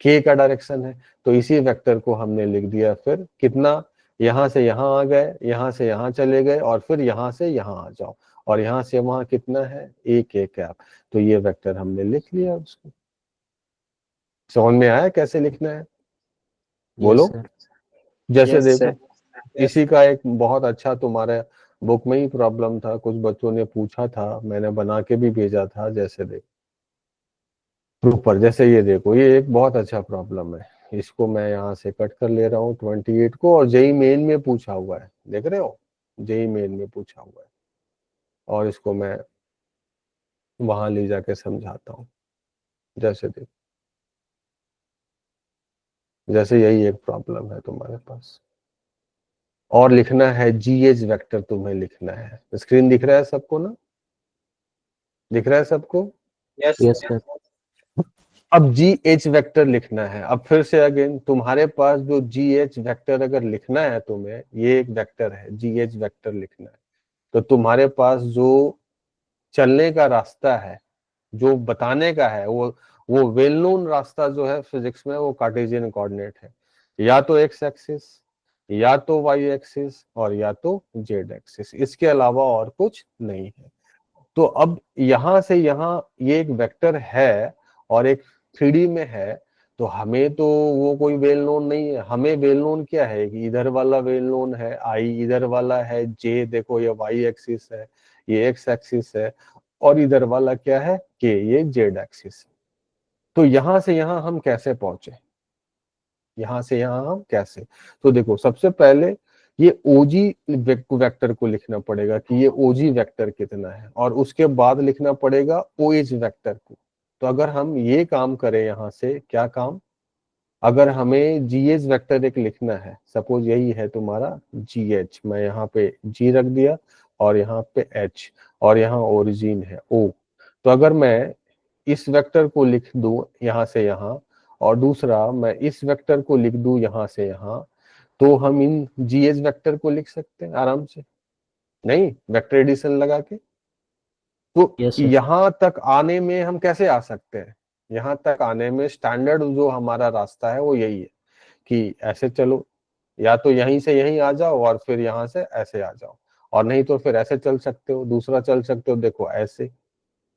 S2: के का डायरेक्शन है। तो इसी वेक्टर को हमने लिख दिया फिर कितना, यहाँ से यहाँ आ गए, यहाँ से यहाँ चले गए, और फिर यहाँ से यहाँ आ जाओ, और यहाँ से वहां कितना है ए के कैप। तो ये वेक्टर हमने लिख लिया उसको। समझ में आया कैसे लिखना है, बोलो। जैसे देखो इसी का एक बहुत अच्छा तुम्हारे बुक में ही प्रॉब्लम था, कुछ बच्चों ने पूछा था, मैंने बना के भी भेजा था। जैसे देखो ऊपर, जैसे ये देखो, ये एक बहुत अच्छा प्रॉब्लम है, इसको मैं यहाँ से कट कर ले रहा हूँ 28 को, और जेई मेन में पूछा हुआ है, देख रहे हो, जेई मेन में पूछा हुआ है, और इसको मैं वहां ले जाके समझाता हूँ। जैसे देखो, जैसे यही एक प्रॉब्लम है तुम्हारे पास, और लिखना है जीएच वेक्टर, तुम्हें लिखना है। स्क्रीन दिख रहा है सबको ना, दिख रहा है सबको?
S3: Yes sir.
S2: अब जी एच वेक्टर लिखना है। अब फिर से अगेन तुम्हारे पास जो जी एच वेक्टर अगर लिखना है तुम्हें, ये एक वेक्टर है, जी एच वेक्टर लिखना है, तो तुम्हारे पास जो चलने का रास्ता है, जो बताने का है, वो वेल नोन रास्ता जो है फिजिक्स में, वो कार्टेशियन कोऑर्डिनेट है, या तो एक्स एक्सिस, या तो वाई एक्सिस, और या तो जेड एक्सिस, इसके अलावा और कुछ नहीं है। तो अब यहां से यहां ये एक वेक्टर है और एक 3D में है, तो हमें तो वो कोई वेल नोन नहीं है। हमें वेल नोन क्या है कि इधर वाला वेल नोन है आई, इधर वाला है जे, देखो ये वाई एक्सिस है, ये एक्स एक्सिस है, और इधर वाला क्या है के, ये जेड एक्सिस है। तो यहां से यहां हम कैसे पहुंचे, यहां से यहां हम कैसे, तो देखो सबसे पहले ये ओजी वेक्टर को लिखना पड़ेगा कि ये ओजी वेक्टर कितना है, और उसके बाद लिखना पड़ेगा ओएच वेक्टर को। तो अगर हम ये काम करें यहां से, क्या काम, अगर हमें जीएच वेक्टर एक लिखना है, सपोज यही है तुम्हारा जीएच, मैं यहाँ पे जी रख दिया और यहाँ पे एच, और यहाँ ओरिजिन है ओ। तो अगर मैं इस वेक्टर को लिख दूं यहाँ से यहाँ, और दूसरा मैं इस वेक्टर को लिख दूं यहाँ से यहाँ, तो हम इन जीएच वेक्टर को लिख सकते हैं आराम से, नहीं वेक्टर एडिशन लगा के। तो यहाँ तक आने में हम कैसे आ सकते हैं, यहाँ तक आने में स्टैंडर्ड जो हमारा रास्ता है वो यही है कि ऐसे चलो, या तो यहीं से यहीं आ जाओ और फिर यहाँ से ऐसे आ जाओ, और नहीं तो फिर ऐसे चल सकते हो, दूसरा चल सकते हो, देखो ऐसे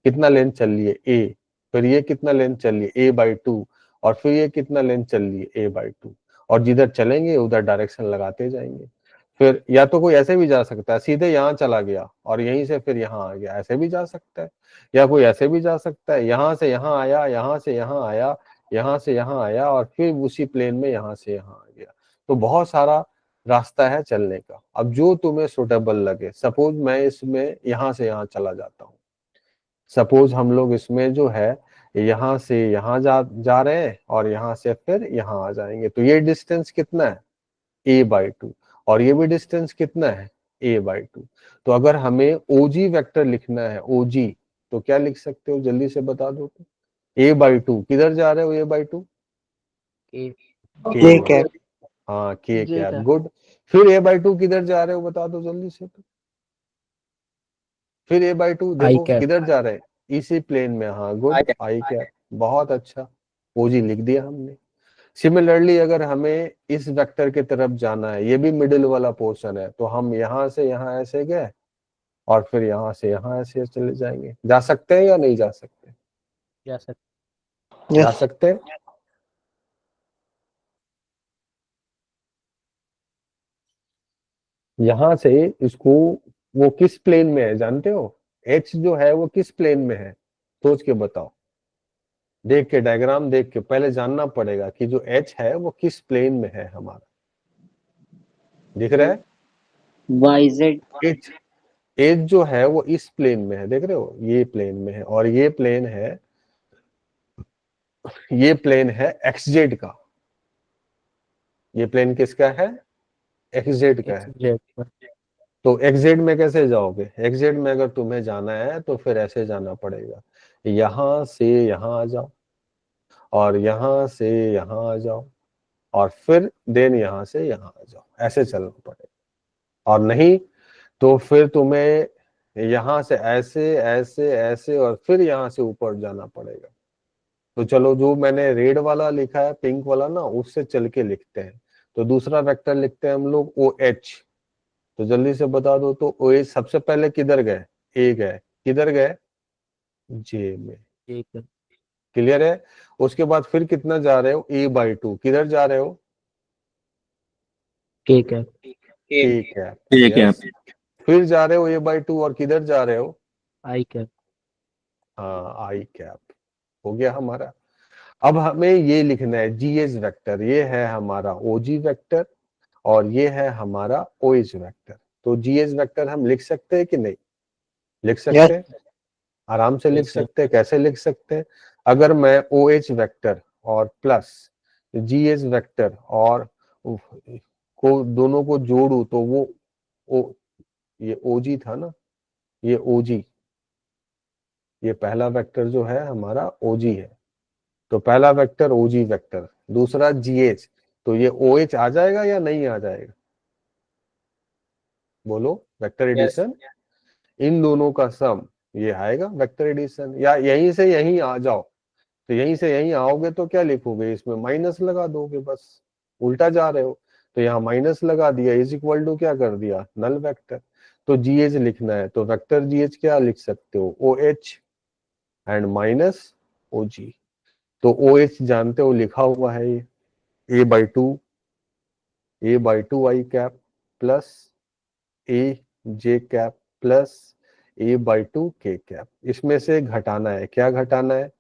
S2: कितना लेंथ चल रही है ए, फिर ये कितना लेंथ चल रही है a/2, और फिर ये कितना लेंथ चल रही है a/2, और जिधर चलेंगे उधर डायरेक्शन लगाते जाएंगे। फिर या तो कोई ऐसे भी जा सकता है, सीधे यहाँ चला गया और यहीं से फिर यहाँ आ गया, ऐसे भी जा सकता है, या कोई ऐसे भी जा सकता है, यहाँ से यहाँ आया, यहाँ से यहाँ आया, यहाँ से यहाँ आया, और फिर उसी प्लेन में यहाँ से यहाँ आ गया। तो बहुत सारा रास्ता है चलने का। अब जो तुम्हें सुटेबल लगे, सपोज मैं इसमें यहाँ से यहाँ चला जाता हूँ, सपोज हम लोग इसमें जो है यहाँ से यहाँ जा रहे हैं और यहाँ से फिर यहाँ आ जाएंगे, तो ये डिस्टेंस कितना है a/2, और ये भी डिस्टेंस कितना है a/2। तो अगर हमें ओजी वेक्टर लिखना है, ओजी, तो क्या लिख सकते हो जल्दी से बता दो तो, a/2 किधर जा रहे हो, a/2
S3: के कैप,
S2: हाँ के
S4: J
S2: कैप,
S4: का।
S2: गुड। फिर a/2 किधर जा रहे हो बता दो जल्दी से तो, फिर a/2 देखो किधर जा रहे हैं, इसी प्लेन में, हाँ गुड, आई कैप, बहुत अच्छा, ओजी लिख दिया हमने। सिमिलरली अगर हमें इस वेक्टर की तरफ जाना है, ये भी मिडिल वाला पोर्शन है, तो हम यहाँ से यहाँ ऐसे गए और फिर यहाँ से यहाँ ऐसे चले जाएंगे। जा सकते हैं या नहीं जा सकते, जा
S3: यस
S2: सकते हैं। यहाँ से इसको, वो किस प्लेन में है जानते हो, एच जो है वो किस प्लेन में है, सोच के बताओ, देख के डायग्राम देख के पहले जानना पड़ेगा कि जो एच है वो किस प्लेन में है हमारा, दिख रहा है
S3: वाईजेड,
S2: एच, एच जो है वो इस प्लेन में है, देख रहे हो ये प्लेन में है, और ये प्लेन है, ये प्लेन है एक्सजेड का, ये प्लेन किसका है, एक्सजेड का है। तो एक्सजेड में कैसे जाओगे, एक्सजेड में अगर तुम्हें जाना है तो फिर ऐसे जाना पड़ेगा, यहां से यहां आ जाओ, और यहां से यहां आ जाओ, और फिर देन यहां से यहां आ जाओ, ऐसे चलना पड़ेगा। और नहीं तो फिर तुम्हें यहां से ऐसे ऐसे ऐसे और फिर यहां से ऊपर जाना पड़ेगा। तो चलो जो मैंने रेड वाला लिखा है, पिंक वाला ना, उससे चल के लिखते हैं। तो दूसरा वेक्टर लिखते हैं हम लोग ओ एच, तो जल्दी से बता दो तो ओ एच सबसे पहले किधर गए, ए गए, किधर गए जे में, क्लियर है। उसके बाद फिर कितना जा रहे हो, a/2 किधर जा रहे हो,
S3: ठीक है,
S2: के कैप, यस। फिर जा रहे हो a/2 और किधर जा रहे हो,
S3: आई कैप,
S2: हाँ आई कैप, हो गया हमारा। अब हमें ये लिखना है जीएच वेक्टर, ये है हमारा ओजी वेक्टर और ये है हमारा ओएच वेक्टर। तो जीएच वेक्टर हम लिख सकते हैं कि नहीं, लिख सकते हैं, आराम से लिख सकते हैं। कैसे लिख सकते हैं, अगर मैं ओ एच वेक्टर और प्लस जी एच वेक्टर और को दोनों को जोड़ू तो वो ओ, ये ओजी था ना, ये ओजी, ये पहला वेक्टर जो है हमारा ओजी है, तो पहला वेक्टर ओजी वेक्टर, दूसरा जीएच, तो ये ओ एच आ जाएगा या नहीं आ जाएगा, बोलो वेक्टर एडिशन, इन दोनों का सम ये आएगा वेक्टर एडिशन। या यहीं से यहीं आ जाओ, तो यहीं से यहीं आओगे तो क्या लिखोगे, इसमें माइनस लगा दोगे, बस उल्टा जा रहे हो, तो यहाँ माइनस लगा दिया, इज इक्वल टू क्या कर दिया, नल वेक्टर। तो जीएच लिखना है तो वेक्टर जीएच क्या लिख सकते हो, O H and minus O जी। तो ओ एच जानते हो, लिखा हुआ है ये a/2 आई कैप प्लस ए जे कैप प्लस a/2 के कैप। इसमें से घटाना है, क्या घटाना है?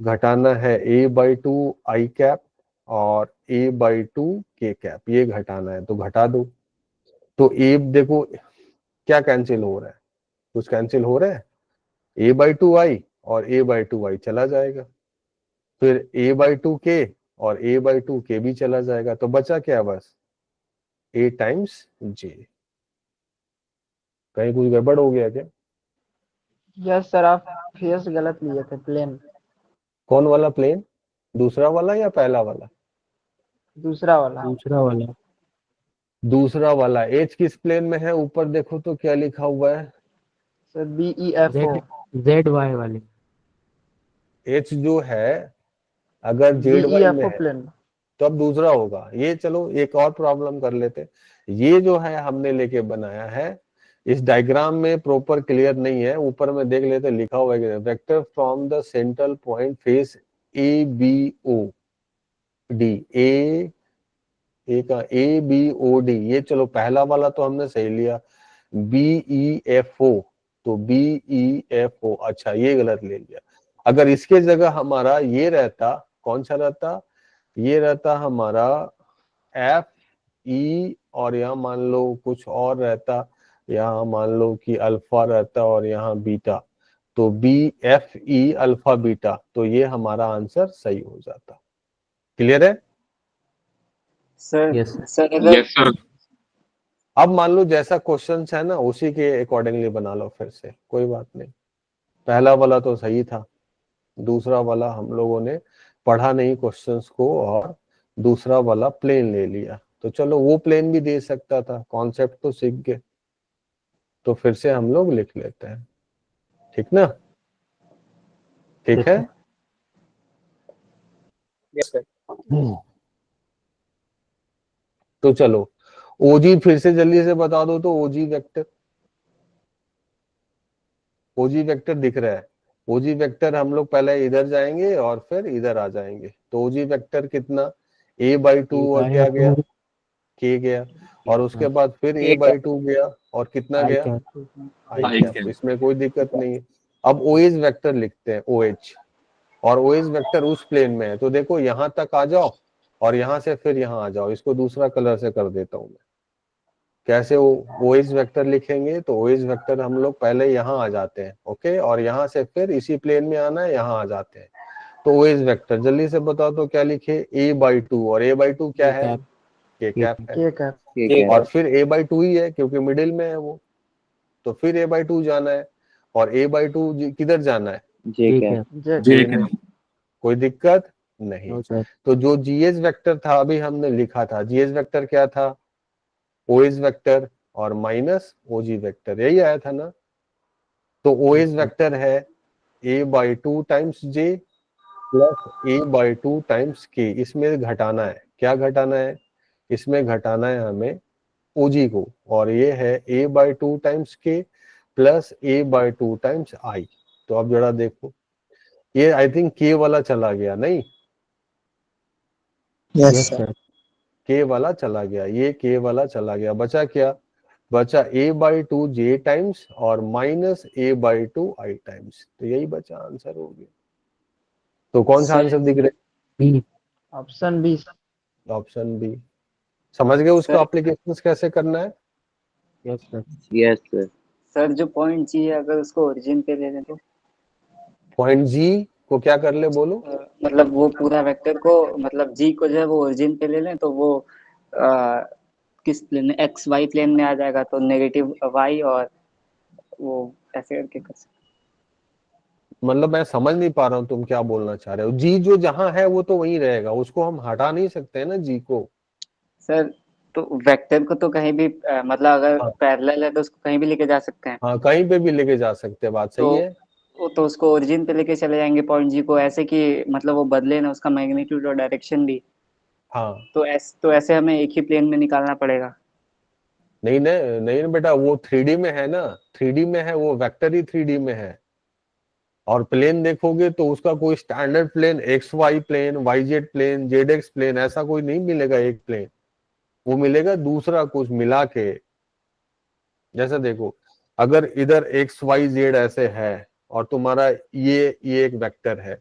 S2: घटाना है a/2 आई कैप और a/2 के कैप, ये घटाना है, तो घटा दो। तो ए देखो क्या कैंसिल हो रहा है, कुछ कैंसिल हो रहा है, a/2 आई और a/2 आई चला जाएगा, फिर a/2 के और a/2 के भी चला जाएगा, तो बचा क्या? बस a टाइम्स j। कहीं कुछ गड़बड़ हो गया क्या?
S4: यस सर, आप फेस गलत लिए थे, प्लेन
S2: कौन वाला प्लेन? दूसरा वाला या पहला वाला?
S4: दूसरा वाला।
S3: दूसरा वाला।
S2: दूसरा वाला। एच किस प्लेन में है? ऊपर देखो तो क्या लिखा हुआ है?
S4: Sir BEFO।
S3: ZY वाले।
S2: एच जो है अगर ZY में
S4: BEFO
S2: है
S4: प्लेन।
S2: तो अब दूसरा होगा। ये चलो एक और प्रॉब्लम कर लेते। ये जो है हमने लेके बनाया है, इस डायग्राम में प्रॉपर क्लियर नहीं है, ऊपर में देख लेते, लिखा हुआ है vector from the central point face ABOD ABOD। ये चलो पहला वाला तो हमने सही लिया। BEFO, तो BEFO, अच्छा ये गलत ले लिया। अगर इसके जगह हमारा ये रहता, कौन सा रहता? ये रहता हमारा FE, और यहाँ मान लो कुछ और रहता, यहाँ मान लो कि अल्फा रहता और यहाँ बीटा, तो BFE अल्फा बीटा, तो ये हमारा आंसर सही हो जाता। क्लियर है?
S1: सर
S3: यस
S1: सर अगर
S2: अब मान लो जैसा क्वेश्चन है ना उसी के अकॉर्डिंगली बना लो, फिर से कोई बात नहीं। पहला वाला तो सही था, दूसरा वाला हम लोगों ने पढ़ा नहीं क्वेश्चंस को और दूसरा वाला प्लेन ले लिया, तो चलो वो प्लेन भी दे सकता था, कॉन्सेप्ट तो सीख गए, तो फिर से हम लोग लिख लेते हैं। ठीक ना? ठीक है।
S1: Yes sir.
S2: तो चलो ओजी फिर से जल्दी से बता दो, तो ओजी वेक्टर दिख रहा है। ओजी वेक्टर हम लोग पहले इधर जाएंगे और फिर इधर आ जाएंगे, तो ओजी वेक्टर कितना? a/2 और क्या गया? k गया, और उसके बाद फिर a/2 गया और कितना गया? i cap. इसमें कोई दिक्कत नहीं है। अब ओएज वेक्टर लिखते हैं, OH, और ओएज वेक्टर उस प्लेन में है, तो देखो यहां तक आ जाओ और यहां से फिर यहां आ जाओ। इसको दूसरा कलर से कर देता हूं मैं। कैसे ओएज वेक्टर लिखेंगे? तो ओएज वेक्टर हम लोग पहले यहाँ आ जाते हैं, ओके, और यहाँ से फिर इसी प्लेन में आना है, यहाँ आ जाते हैं। तो ओएज वेक्टर जल्दी से बताओ तो क्या लिखे? a/2, और a/2 क्या है? k कैप है,
S4: के कैप।
S2: और फिर a/2 ही है क्योंकि मिडिल में है वो, तो फिर a/2 जाना है, और a/2 किधर जाना है?
S3: ठीक है।
S4: जे।
S2: कोई दिक्कत नहीं।
S3: No sir.
S2: तो जो जीएस वेक्टर था अभी हमने लिखा था, जीएस वेक्टर क्या था? ओएस वेक्टर और माइनस ओजी वेक्टर, यही आया था ना? तो ओएस वेक्टर है a/2 times j plus a/2 times k। इसमें घटाना है, क्या घटाना है? इसमें घटाना है हमें ओजी को, और ये है a/2 times k plus a/2 times i। तो अब जरा देखो, ये आई थिंक k वाला चला गया, नहीं?
S3: Yes sir.
S2: k वाला चला गया, ये k वाला चला गया, बचा क्या? बचा a/2 j टाइम्स और माइनस a/2 i टाइम्स, तो यही बचा, आंसर हो गया। तो कौन सा आंसर दिख रहा
S3: बी।
S4: Option B.
S2: है? Option B. समझ गए उसका एप्लीकेशन कैसे करना है?
S3: Yes sir.
S1: Yes sir. Sir जो पॉइंट जी है अगर उसको ओरिजिन पे ले लें तो
S2: पॉइंट जी को क्या कर ले, बोलो?
S1: मतलब वो पूरा वेक्टर को, मतलब जी को जो है वो ओरिजिन पे ले लें तो वो किस प्लेन में, एक्स वाई प्लेन में आ जाएगा, तो नेगेटिव वाई, और वो ऐसे करके कर सकते।
S2: मतलब मैं समझ नहीं पा रहा हूँ तुम क्या बोलना चाह रहे हो। जी जो जहां है वो तो वहीं रहेगा, उसको हम हटा नहीं सकते हैं ना जी को।
S1: सर तो वेक्टर को तो कहीं भी मतलब अगर
S2: हाँ,
S1: पैरेलल है तो उसको कहीं भी लेके जा सकते हैं,
S2: हाँ कहीं पे भी लेके जा सकते हैं, बात सही
S1: तो
S2: है।
S1: वो तो उसको ओरिजिन पे लेके चले जाएंगे पॉइंट जी को, ऐसे कि मतलब वो बदले ना उसका मैग्नीट्यूड और डायरेक्शन भी,
S2: हाँ,
S1: तो ऐसे हमें एक ही प्लेन में निकालना पड़ेगा।
S2: नहीं नहीं नहीं ना बेटा, वो 3D में है ना, 3D में है वो, वेक्टर ही 3D में है, और प्लेन देखोगे तो उसका कोई standard plane X Y plane, Y Z plane, Z X plane ऐसा कोई नहीं मिलेगा एक प्लेन, वो मिलेगा दूसरा कुछ मिला के। जैसा देखो, अगर इधर एक्स वाई जेड ऐसे है और तुम्हारा ये एक वेक्टर है,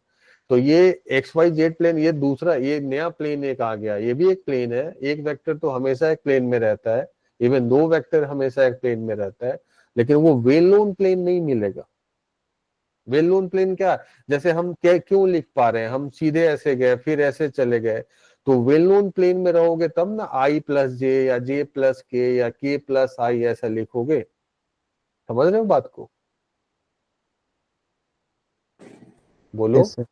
S2: तो ये एक्स वाई जेड प्लेन, ये दूसरा ये नया प्लेन एक आ गया, ये भी एक प्लेन है। एक वेक्टर तो हमेशा एक प्लेन में रहता है, इवन दो वेक्टर हमेशा एक प्लेन में रहता है, लेकिन वो वेल नोन प्लेन नहीं मिलेगा। वेल नोन प्लेन क्या, जैसे हम क्या क्यों लिख पा रहे हैं, हम सीधे ऐसे गए फिर ऐसे चले गए, तो वेल नोन प्लेन में रहोगे तब ना आई प्लस जे या जे प्लस के या के प्लस आई ऐसा लिखोगे। समझ रहे हो बात को? बोलो।
S3: Yes sir.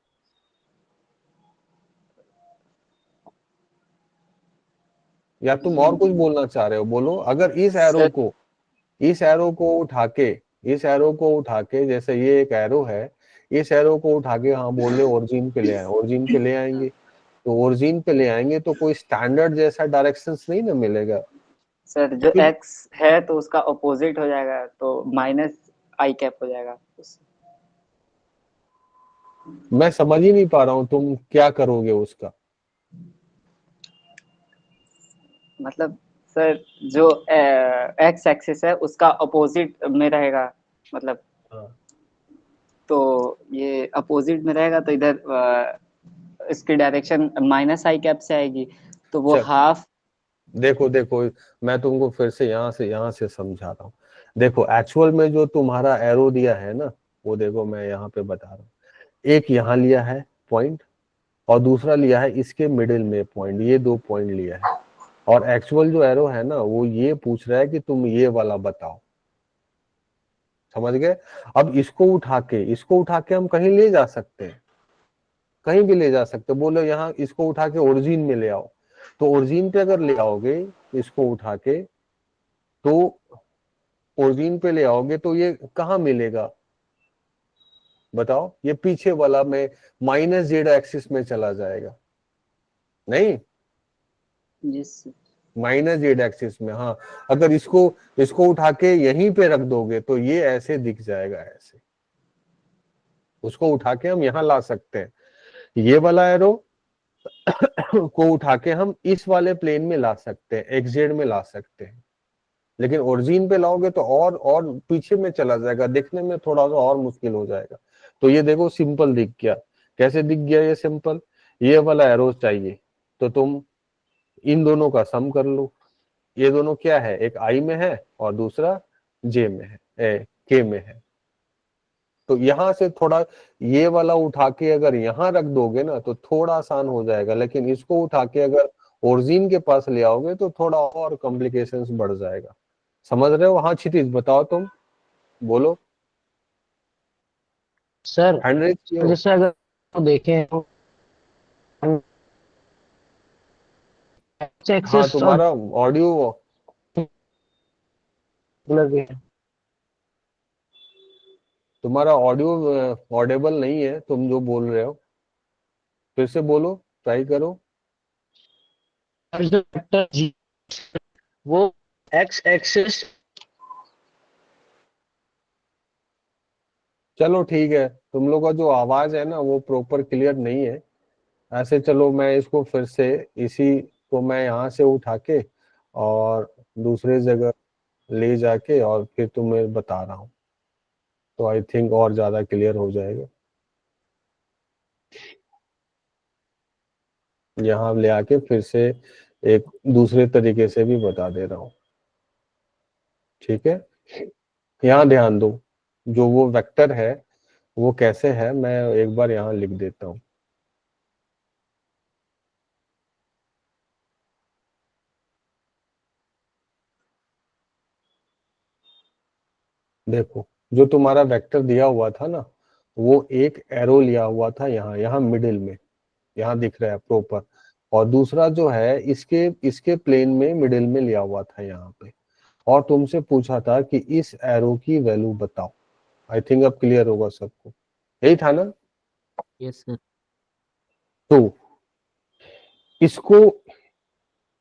S2: या तुम और कुछ बोलना चाह रहे हो? बोलो। अगर
S1: सर
S2: इस एरो को उठा के, इस एरो को उठा के, जैसे ये एक एरो है, इस एरो को उठा के हाँ बोल रहे ओरिजिन पे ले आए, ओरिजिन पे ले आएंगे, तो ओरिजिन पे ले आएंगे तो कोई स्टैंडर्ड जैसा डायरेक्शंस नहीं ना मिलेगा।
S1: सर जो
S2: फिर
S1: एक्स है तो उसका अपोजिट हो जाएगा, तो माइनस आई कैप हो जाएगा।
S2: मैं समझ ही नहीं पा रहा हूँ तुम क्या करोगे उसका।
S1: मतलब सर जो एक्स एक्सिस है उसका अपोजिट में रहेगा, मतलब
S2: हाँ।
S1: तो ये अपोजिट में रहेगा तो इधर इसकी डायरेक्शन माइनस आई कैप से आएगी, तो वो
S2: चल
S1: हाफ।
S2: देखो देखो, मैं तुमको फिर से यहाँ से समझा रहा हूँ। देखो एक्चुअल में जो तुम्हारा एरो दिया है ना, वो देखो मैं यहाँ पे बता रहा हूँ। एक यहाँ लिया है पॉइंट, और दूसरा लिया है इसके मिडिल में पॉइंट, ये दो पॉइंट लिया है। और एक्चुअल जो एरो है ना, वो ये पूछ रहा है कि तुम ये वाला बताओ। समझ गए? अब इसको उठा के हम कहीं ले जा सकते हैं, कहीं भी ले जा सकते हैं। बोलो यहाँ इसको उठा के ओरिजिन में ले आओ, तो ओरिजिन पे अगर ले आओगे इसको उठा के, तो ओरिजिन पे ले आओगे तो ये कहाँ मिलेगा बताओ? ये पीछे वाला में माइनस जेड एक्सिस में चला जाएगा, नहीं
S1: जिस
S2: माइनस जेड एक्सिस में। हाँ, अगर इसको इसको उठा के यहीं पे रख दोगे तो ये ऐसे दिख जाएगा, ऐसे। उसको उठा के हम यहाँ ला सकते हैं, ये वाला एरो को उठा के हम इस वाले प्लेन में ला सकते हैं, एक्स जेड में ला सकते हैं। लेकिन ओरिजिन पे लाओगे तो और पीछे में चला जाएगा, देखने में थोड़ा सा और मुश्किल हो जाएगा। तो ये देखो सिंपल दिख गया। कैसे दिख गया ये सिंपल? ये वाला एरो चाहिए तो तुम इन दोनों का सम कर लो। ये दोनों क्या है, एक आई में है और दूसरा जे में है, के में है। तो यहां से थोड़ा ये वाला उठा के अगर यहाँ रख दोगे ना तो थोड़ा आसान हो जाएगा, लेकिन इसको उठा के अगर ओरिजिन के पास ले आओगे तो थोड़ा और कॉम्प्लिकेशंस बढ़ जाएगा। समझ रहे हो? हाँ क्षितिज बताओ तुम, बोलो।
S3: सर
S2: हैंड रेज किए हो?
S3: जैसे अगर देखें तो एक्स
S2: हाँ
S3: एक्सिस और
S2: तुम्हारा ऑडियो तुम्हारा ऑडियो ऑडेबल नहीं है, तुम जो बोल रहे हो फिर से बोलो, ट्राई करो।
S3: जो वेक्टर जी वो एक्स एक्सिस।
S2: चलो ठीक है, तुम लोग का जो आवाज है ना वो प्रॉपर क्लियर नहीं है। ऐसे चलो मैं इसको फिर से, इसी को मैं यहाँ से उठा के और दूसरे जगह ले जाके और फिर तुम्हें बता रहा हूँ, तो आई थिंक और ज्यादा क्लियर हो जाएगा। यहाँ ले आके फिर से एक दूसरे तरीके से भी बता दे रहा हूँ, ठीक है? यहाँ ध्यान दो, जो वो वेक्टर है वो कैसे है, मैं एक बार यहाँ लिख देता हूँ। देखो, जो तुम्हारा वेक्टर दिया हुआ था ना, वो एक एरो लिया हुआ था यहाँ, यहाँ मिडिल में, यहाँ दिख रहा है प्रॉपर। और दूसरा जो है इसके इसके प्लेन में मिडिल में लिया हुआ था यहाँ पे। और तुमसे पूछा था कि इस एरो की वैल्यू बताओ। आई थिंक अब क्लियर होगा सबको, यही था ना?
S3: Yes sir.
S2: तो इसको,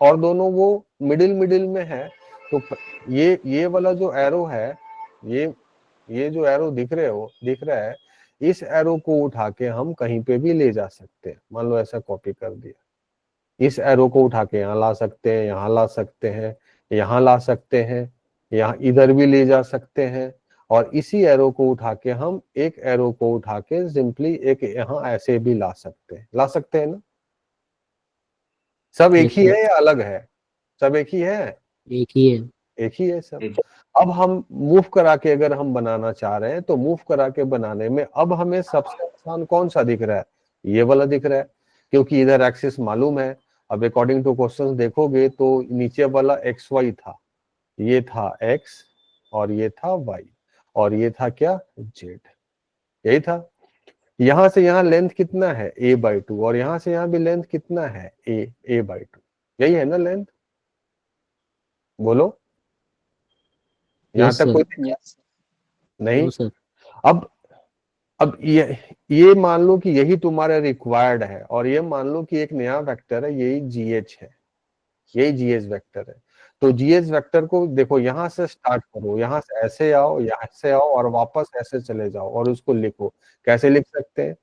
S2: और दोनों वो मिडिल मिडिल में है, तो ये वाला जो एरो है, ये ये जो एरो दिख रहा है इस एरो को उठा के हम कहीं पे भी ले जा सकते हैं। मान लो ऐसा कॉपी कर दिया, इस एरो को उठा के यहाँ ला सकते हैं, यहाँ ला सकते हैं, यहाँ ला सकते हैं, यहाँ इधर भी ले जा सकते हैं, और इसी एरो को उठा के हम एक एरो को उठा के सिंपली एक यहाँ ऐसे भी ला सकते हैं ना। सब एक
S5: Yes,
S2: ही
S5: sir.
S2: है या अलग है? सब एक ही है,
S5: एक ही है।
S2: एक ही है सब। अब हम मूव करा के अगर हम बनाना चाह रहे हैं तो मूव करा के बनाने में अब हमें सबसे आसान कौन सा दिख रहा है? ये वाला दिख रहा है, क्योंकि इधर एक्सिस मालूम है। अब अकॉर्डिंग टू क्वेश्चंस देखोगे तो नीचे वाला एक्स वाई था, ये था एक्स और ये था वाई और ये था क्या? जेड, यही था। यहां से यहाँ लेंथ कितना है? a/2, और यहां से यहाँ भी लेंथ कितना है? a/2, यही है ना लेंथ? बोलो, यहां
S5: Yes,
S2: तक
S5: sir.
S2: कोई दिक्कत
S1: यस
S2: नहीं?
S5: No, sir.
S2: अब ये मान लो कि यही तुम्हारा रिक्वायर्ड है, और ये मान लो कि एक नया वेक्टर है, यही जीएच है, यही जीएच वेक्टर है। तो जीएच वेक्टर को देखो, यहां से स्टार्ट करो, यहां से ऐसे आओ, यहाँ से आओ और वापस ऐसे चले जाओ और उसको लिखो। कैसे लिख सकते हैं?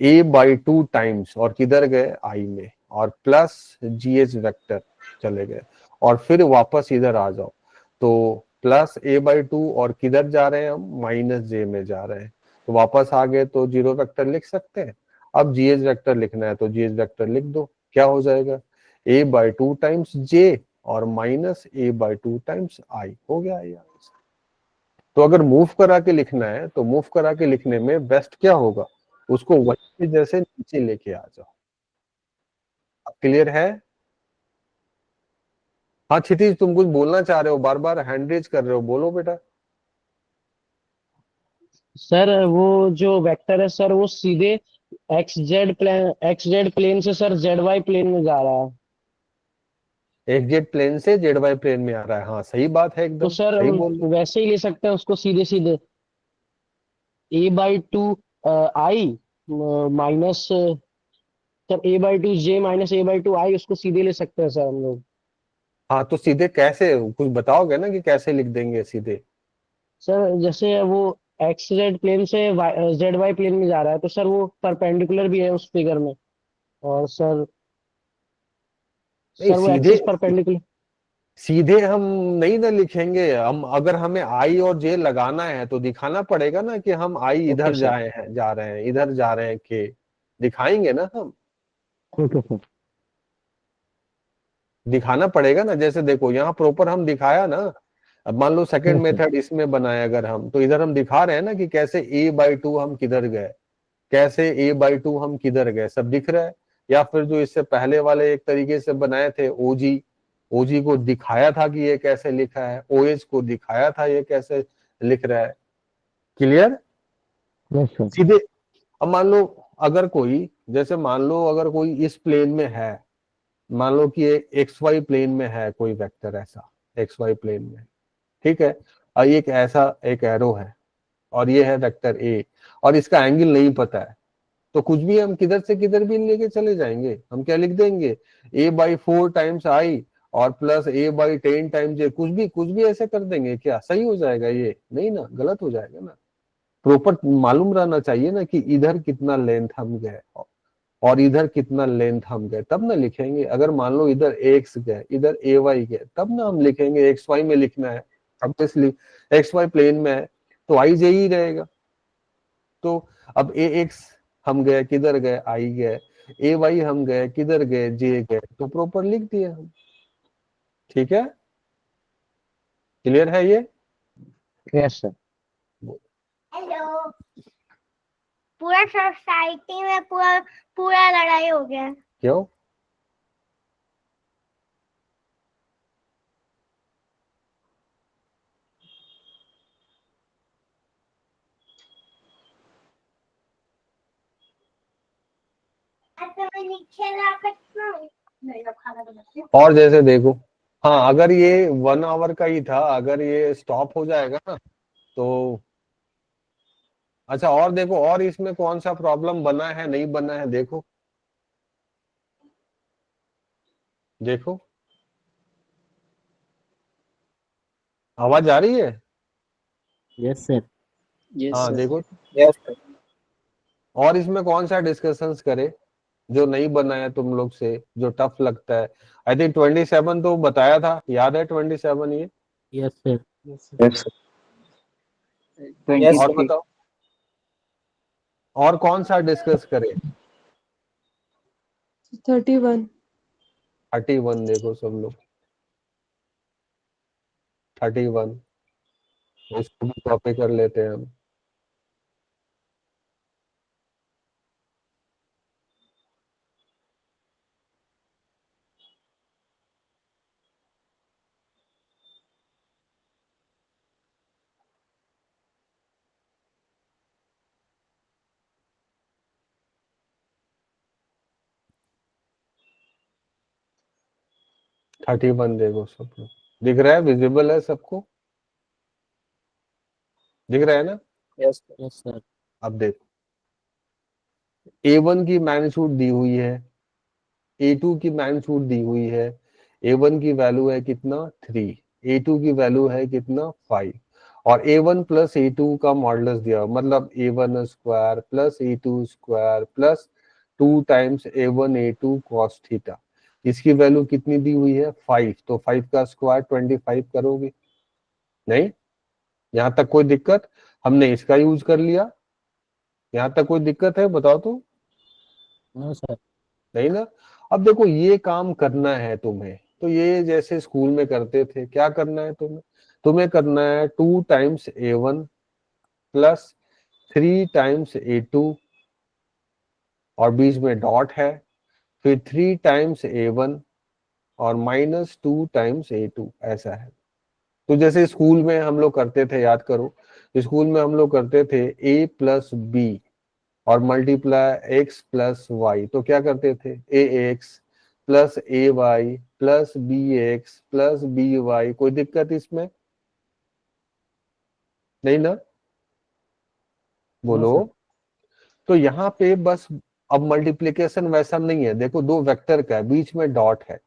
S2: a/2 टाइम्स, और किधर गए? आई में, और प्लस जीएच वेक्टर चले गए, और फिर वापस इधर आ जाओ। तो प्लस a/2 और किधर जा रहे हैं हम? माइनस जे में जा रहे हैं, तो वापस आ गए तो जीरो वेक्टर लिख सकते हैं। अब जीएच वेक्टर लिखना है तो जीएच वेक्टर लिख दो, क्या हो जाएगा? a/2 टाइम्स जे और माइनस a/2 टाइम्स आई, हो गया ये आंसर। तो अगर मूव करा के लिखना है तो मूव करा के लिखने में बेस्ट क्या होगा? उसको वही जैसे नीचे लेके आ जाओ। अब क्लियर है? हाँ क्षितिज, तुम कुछ बोलना चाह रहे हो, बार बार हैंड रेज कर रहे हो, बोलो बेटा।
S3: सर वो जो वेक्टर है सर वो सीधे एक्स जेड प्लेन से सर जेड वाई प्लेन में जा रहा है।
S2: एक जेड प्लेन से जेड वाई प्लेन में आ रहा है, हाँ सही बात है,
S3: तो
S2: एकदम
S3: सर
S2: सही
S3: हम
S2: बोल रहे हो।
S3: वैसे ही ले सकते हैं उसको सीधे सीधे a/2 आई माइनस सर a/2 जे माइनस a/2 आई, उसको सीधे ले सकते हैं सर हम लोग।
S2: हाँ तो सीधे कैसे, कुछ बताओगे ना कि कैसे लिख देंगे सीधे?
S3: सर जैसे वो एक्स जेड प्लेन से जेड वाई प्लेन में जा रहा है तो सर वो परपेंडिकुलर भी है उस फिगर में, और सर
S2: नहीं
S3: वो
S2: सीधे,
S3: एक्सिस परपेंडिकुलर।
S2: सीधे हम नहीं ना लिखेंगे हम। अगर हमें आई और जे लगाना है तो दिखाना पड़ेगा ना कि हम आई
S3: ओके
S2: इधर
S3: सर।
S2: जाए हैं, जा रहे हैं, इधर जा रहे हैं, के दिखाएंगे ना हम,
S3: ओके सर।
S2: दिखाना पड़ेगा ना। जैसे देखो यहाँ प्रॉपर हम दिखाया ना। अब मान लो सेकंड
S3: यस सर।
S2: मेथड इसमें बनाए अगर हम, तो इधर हम दिखा रहे हैं ना कि कैसे a/2 हम किधर गए, कैसे a/2 हम किधर गए, सब दिख रहा है। या फिर जो इससे पहले वाले एक तरीके से बनाए थे ओजी, ओजी को दिखाया था कि ये कैसे लिखा है, ओएच को दिखाया था ये कैसे लिख रहा है। क्लियर?
S3: Yes sir.
S2: सीधे अब मान लो अगर कोई, जैसे मान लो अगर कोई इस प्लेन में है, मान लो कि एक्स वाई प्लेन में है कोई वेक्टर ऐसा, एक्स वाई प्लेन में, ठीक है। और एक ऐसा एक एरो है और ये है वेक्टर ए, और इसका एंगल नहीं पता है, तो कुछ भी हम किधर से किधर भी लेके चले जाएंगे। हम क्या लिख देंगे? a/4 टाइम्स आई और प्लस a/10 टाइम्स जे, कुछ भी ऐसे कर देंगे, क्या सही हो जाएगा? ये नहीं ना, गलत हो जाएगा ना। प्रॉपर मालूम रहना चाहिए ना कि इधर कितना लेंथ हम गए और इधर कितना लेंथ हम गए, तब ना लिखेंगे। अगर मान लो इधर एक्स गए, इधर ए वाई गए, तब ना हम लिखेंगे। एक्स वाई में लिखना है ऑब्वियसली, एक्स वाई प्लेन में है तो आई जे ही रहेगा। तो अब ए एक्स हम गए, किधर गए? आई गए। ए वाई हम गए, किधर गए? जे गए। तो प्रॉपर लिख दिए हम। ठीक है, क्लियर है ये?
S3: Yes sir.
S6: हेलो। पूरा सोसाइटी में पूरा पूरा लड़ाई हो गया है।
S2: क्यों?
S6: तो मैं नीचे ला सकता हूँ। नहीं, अब खाना बनाती हूँ।
S2: और जैसे देखो, हाँ अगर ये 1 आवर का ही था, अगर ये स्टॉप हो जाएगा ना तो अच्छा। और देखो, और इसमें कौन सा प्रॉब्लम बना है नहीं बना है, देखो देखो, आवाज आ रही है?
S5: Yes sir.
S1: यस
S2: हाँ
S1: सर।
S2: देखो,
S4: यस सर।
S2: और इसमें कौन सा डिस्कशंस करे जो नहीं बनाया तुम लोग से, जो टफ लगता है? आई थिंक 27 तो बताया था, याद है 27 ये?
S3: Yes sir.
S2: Yes.
S1: 23
S2: और बताओ, और कौन सा डिस्कस करे?
S5: 31।
S2: 31 देखो सब लोग, 31 इसको भी कॉपी कर लेते हैं हम। थर्टी वन देखो सब लोग, दिख रहा है, विजिबल है सबको, दिख रहा है ना?
S3: Yes sir.
S2: अब देखो, A1 की मैग्नीट्यूड दी हुई है, A2 की मैग्नीट्यूड दी हुई है। A1 की वैल्यू है कितना 3, A2 की वैल्यू है कितना 5, और A1 प्लस A2 का मॉडुलस दिया, मतलब A1 square plus A2 square plus 2 times A1 A2 cos theta. इसकी वैल्यू कितनी दी हुई है 5, तो 5 का स्क्वायर 25 करोगे। नहीं, यहां तक कोई दिक्कत? हमने इसका यूज कर लिया, यहां तक कोई दिक्कत है बताओ तो?
S3: No sir.
S2: नहीं ना? अब देखो ये काम करना है तुम्हें, तो ये जैसे स्कूल में करते थे, क्या करना है तुम्हें? तुम्हें करना है 2 times A1 plus 3 times A2 और बीच में डॉट है, फिर 3 टाइम्स A1 और माइनस 2 टाइम्स A2, ऐसा है। तो जैसे स्कूल में हम लोग करते थे, याद करो, स्कूल में हम लोग करते थे A प्लस B और मल्टीप्लाई x प्लस वाई, तो क्या करते थे ax plus A Y plus B X plus B Y. कोई दिक्कत इसमें? नहीं ना? बोलो। तो यहाँ पे बस अब मल्टीप्लिकेशन वैसा नहीं है, देखो दो वेक्टर का है, बीच में डॉट है,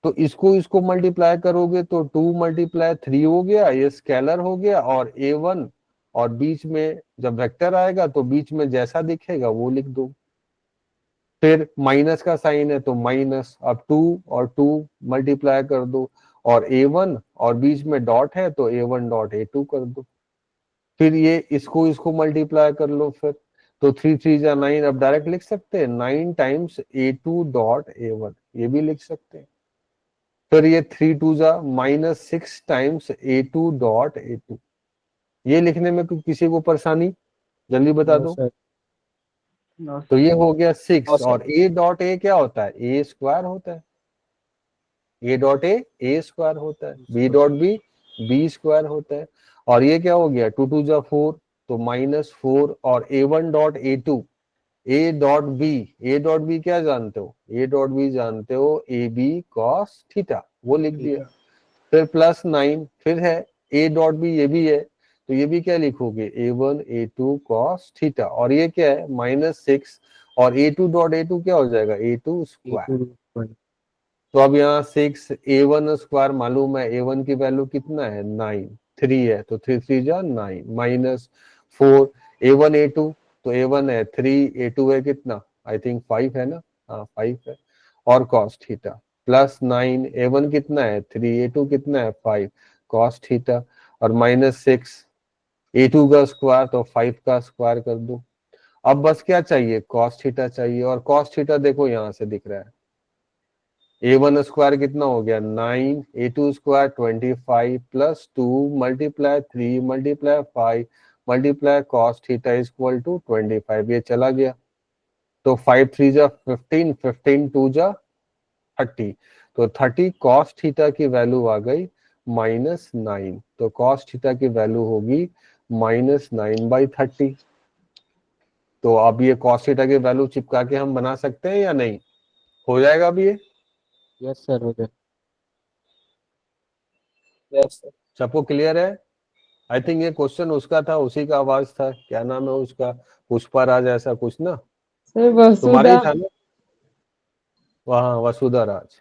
S2: तो इसको इसको मल्टीप्लाई करोगे तो 2 मल्टीप्लाई 3 हो गया, ये स्केलर हो गया, और A1 और बीच में जब वेक्टर आएगा तो बीच में जैसा दिखेगा वो लिख दो। फिर माइनस का साइन है तो माइनस, अब 2 और 2 मल्टीप्लाई कर दो, और A1 और बीच में डॉट है तो A1 डॉट A2 कर दो। फिर ये इसको इसको मल्टीप्लाई कर लो, फिर तो 3 3 जा 9, अब डायरेक्ट लिख सकते हैं 9 टाइम्स A2 डॉट A1, ये भी लिख सकते हैं। फिर ये 3 2 जा minus 6 times A2 dot A2, ये लिखने में किसी को परेशानी? जल्दी बता दो। तो ये हो गया 6, और A डॉट A क्या होता है? A स्क्वायर होता है। A डॉट A स्क्वायर होता है, B डॉट B स्क्वायर होता है, और ये क्या हो गया 2 2 जा 4, तो माइनस 4, और A1 dot A2, A dot B क्या जानते हो? A डॉट B जानते हो AB cos थीटा, वो लिख दिया। फिर प्लस 9, फिर है A डॉट B, ये भी है, तो ये भी क्या लिखोगे A1 A2 cos थीटा, और ये क्या है माइनस 6, और A2 डॉट A2 क्या हो जाएगा A2 स्क्वायर। तो अब यहाँ 6 A1 स्क्वायर मालूम है, A1 की वैल्यू कितना है 9, 3 है, तो 3 3 जा 9, माइनस 4 A1 A2, तो A1 है 3, A2 है कितना, आई थिंक 5 है ना? हाँ 5 है, और cos थीटा प्लस 9, A1 कितना है 3, A2 कितना है 5, cos थीटा, और माइनस 6 A2 का स्क्वायर, तो 5 का स्क्वायर कर दो। अब बस क्या चाहिए, cos थीटा चाहिए, और cos थीटा देखो यहाँ से दिख रहा है, A1 स्क्वायर कितना हो गया 9, A2 square 25 plus 2 multiply 3 multiply 5 multiply cos theta is equal to 25, ये चला गया, तो 5 3 जा 15, 15 2 जा 30, तो 30 cos थीटा की वैल्यू आ गई -9, तो cos थीटा की वैल्यू होगी -9/30। तो अब ये cos थीटा की वैल्यू चिपका के हम बना सकते हैं या नहीं? हो जाएगा अब ये?
S3: यस सर, हो गया।
S2: सबको क्लियर है? आई थिंक ये क्वेश्चन उसका था, उसी का आवाज था, क्या नाम है उसका, पुष्पा राज ऐसा कुछ ना,
S5: सर
S2: तुम्हारा ही
S5: वसुधा।
S2: था ना? वहाँ वसुधा राज।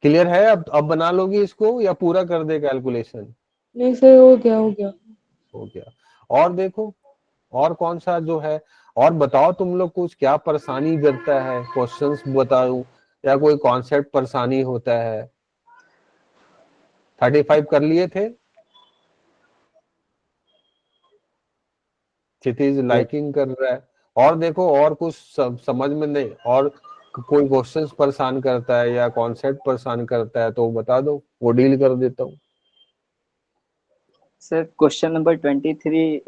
S2: क्लियर है? अब बना लोगी इसको या पूरा कर दे कैलकुलेशन?
S5: नहीं सर, हो गया हो गया।
S2: हो गया। और देखो, और कौन सा जो है, और बताओ तुम लोग कुछ क्या परेशानी करता है, क्वेश्चंस बताओ या कोई कॉन्सेप्ट परेशानी होता है। 35 कर लिए थे, क्षितिज लाइकिंग कर रहा है। और देखो और कुछ समझ में नहीं, और कोई क्वेश्चंस परेशान करता है या कॉन्सेप्ट परेशान करता है तो बता दो, वो डील कर देता हूँ।
S1: सर क्वेश्चन नंबर 23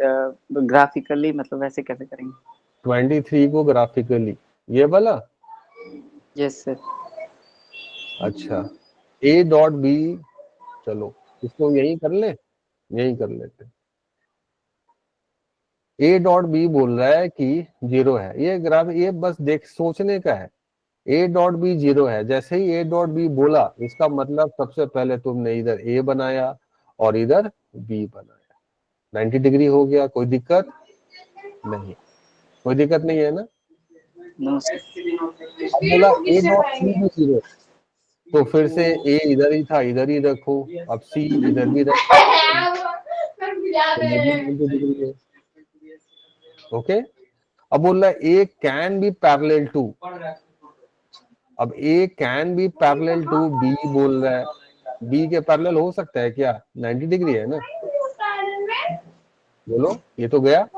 S1: ग्राफिकली मतलब वैसे कैसे करेंगे?
S2: 23 को ग्राफिकली, ये वाला?
S1: Yes sir.
S2: अच्छा, ए डॉट बी, चलो इसको यही कर ले, यही कर लेते। ए डॉट बी बोल रहा है कि 0 है, ये ग्राफ, ये बस देख सोचने का है। ए डॉट बी 0 है, जैसे ही ए डॉट बी बोला इसका मतलब सबसे पहले तुमने इधर ए बनाया और इधर बी बनाया, 90 डिग्री हो गया। कोई दिक्कत नहीं, कोई दिक्कत नहीं है ना।
S1: No sir.
S2: अब बोला ए डॉट सी भी 0, तो फिर से ए इधर ही था, इधर ही रखो। अब सी इधर भी रखो, तो ये भी 90 डिग्री है। ओके, अब बोल रहा है A can be parallel to, अब A can be parallel to B बोल रहा है, बी के पैरेलल हो सकता है क्या? 90 डिग्री है ना, बोलो ये तो गया।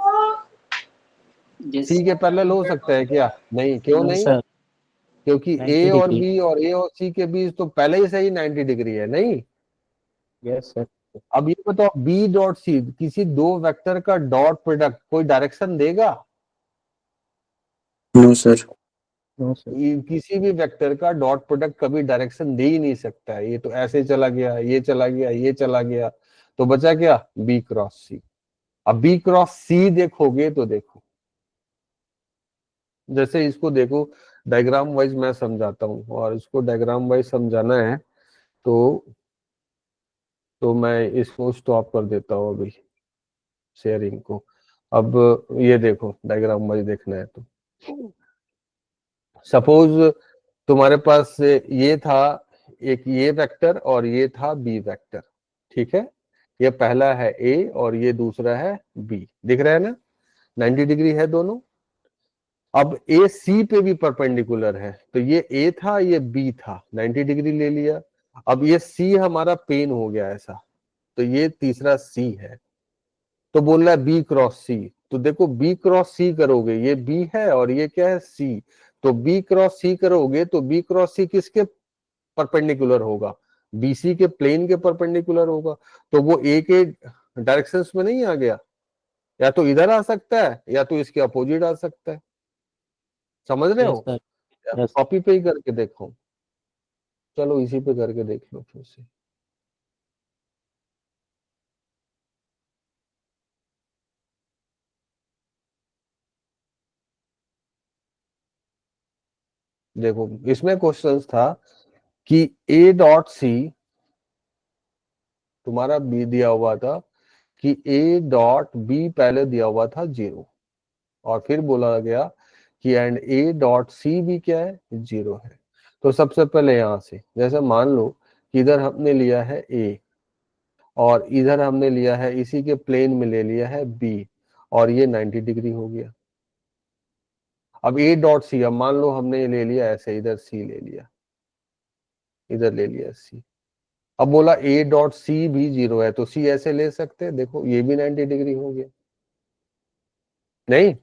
S1: यस
S2: सी के पैरेलल हो सकता है क्या? नहीं, क्यों
S3: नो
S2: नहीं?
S3: सर,
S2: क्योंकि ए
S3: 90
S2: और
S3: डिग्री।
S2: बी और ए और सी के बीच तो पहले ही से ही 90 डिग्री है, नहीं?
S3: Yes sir.
S2: अब ये बताओ बी डॉट सी, किसी दो वेक्टर का डॉट प्रोडक्ट कोई डायरेक्शन देगा?
S3: No sir. No sir.
S2: किसी भी वेक्टर का डॉट प्रोडक्ट कभी डायरेक्शन दे ही नहीं सकता है। ये तो ऐसे चला गया, ये चला गया, ये चला गया, तो बचा क्या? बी क्रॉस सी। अब बी क्रॉस सी देखोगे तो देखो, जैसे इसको देखो डायग्राम वाइज मैं समझाता हूँ, और इसको डायग्राम वाइज समझाना है तो मैं इसको स्टॉप कर देता हूँ अभी शेयरिंग को। अब ये देखो डायग्राम वाइज देखना है तो सपोज तुम्हारे पास ये था, एक ये वेक्टर और ये था बी वेक्टर, ठीक है? ये पहला है ए और ये दूसरा है बी, दिख रहा है ना? 90 डिग्री है दोनों। अब ए सी पे भी परपेंडिकुलर है, तो ये ए था ये बी था, 90 डिग्री ले लिया। अब ये सी हमारा पेन हो गया ऐसा, तो ये तीसरा सी है, तो बोल रहा है बी क्रॉस सी। तो देखो बी क्रॉस सी करोगे, ये बी है और ये क्या है? सी। तो बी क्रॉस सी करोगे तो बी क्रॉस सी किसके परपेंडिकुलर होगा? बीसी के प्लेन के परपेंडिकुलर होगा। तो वो ए के डायरेक्शंस में नहीं आ गया, या तो इधर आ सकता है या तो इसके अपोजिट आ सकता है। समझ रहे
S3: यस
S2: हो?
S3: सर।
S2: या
S3: यस।
S2: कॉपी पे ही करके देखो, चलो इसी पे करके देख लो फिर से। देखो इसमें क्वेश्चन था कि ए डॉट सी, तुम्हारा बी दिया हुआ था कि ए डॉट बी पहले दिया हुआ था 0, और फिर बोला गया कि एंड ए डॉट सी भी क्या है? 0 है। तो सबसे पहले यहां से जैसे मान लो कि इधर हमने लिया है ए और इधर हमने लिया है, इसी के प्लेन में ले लिया है बी, और ये 90 डिग्री हो गया। अब ए डॉट सी, अब मान लो हमने ले लिया ऐसे, इधर सी ले लिया, इधर ले लिया सी। अब बोला ए डॉट सी भी 0 है, तो सी ऐसे ले सकते हैं, देखो ये भी 90 डिग्री हो गया। नहीं,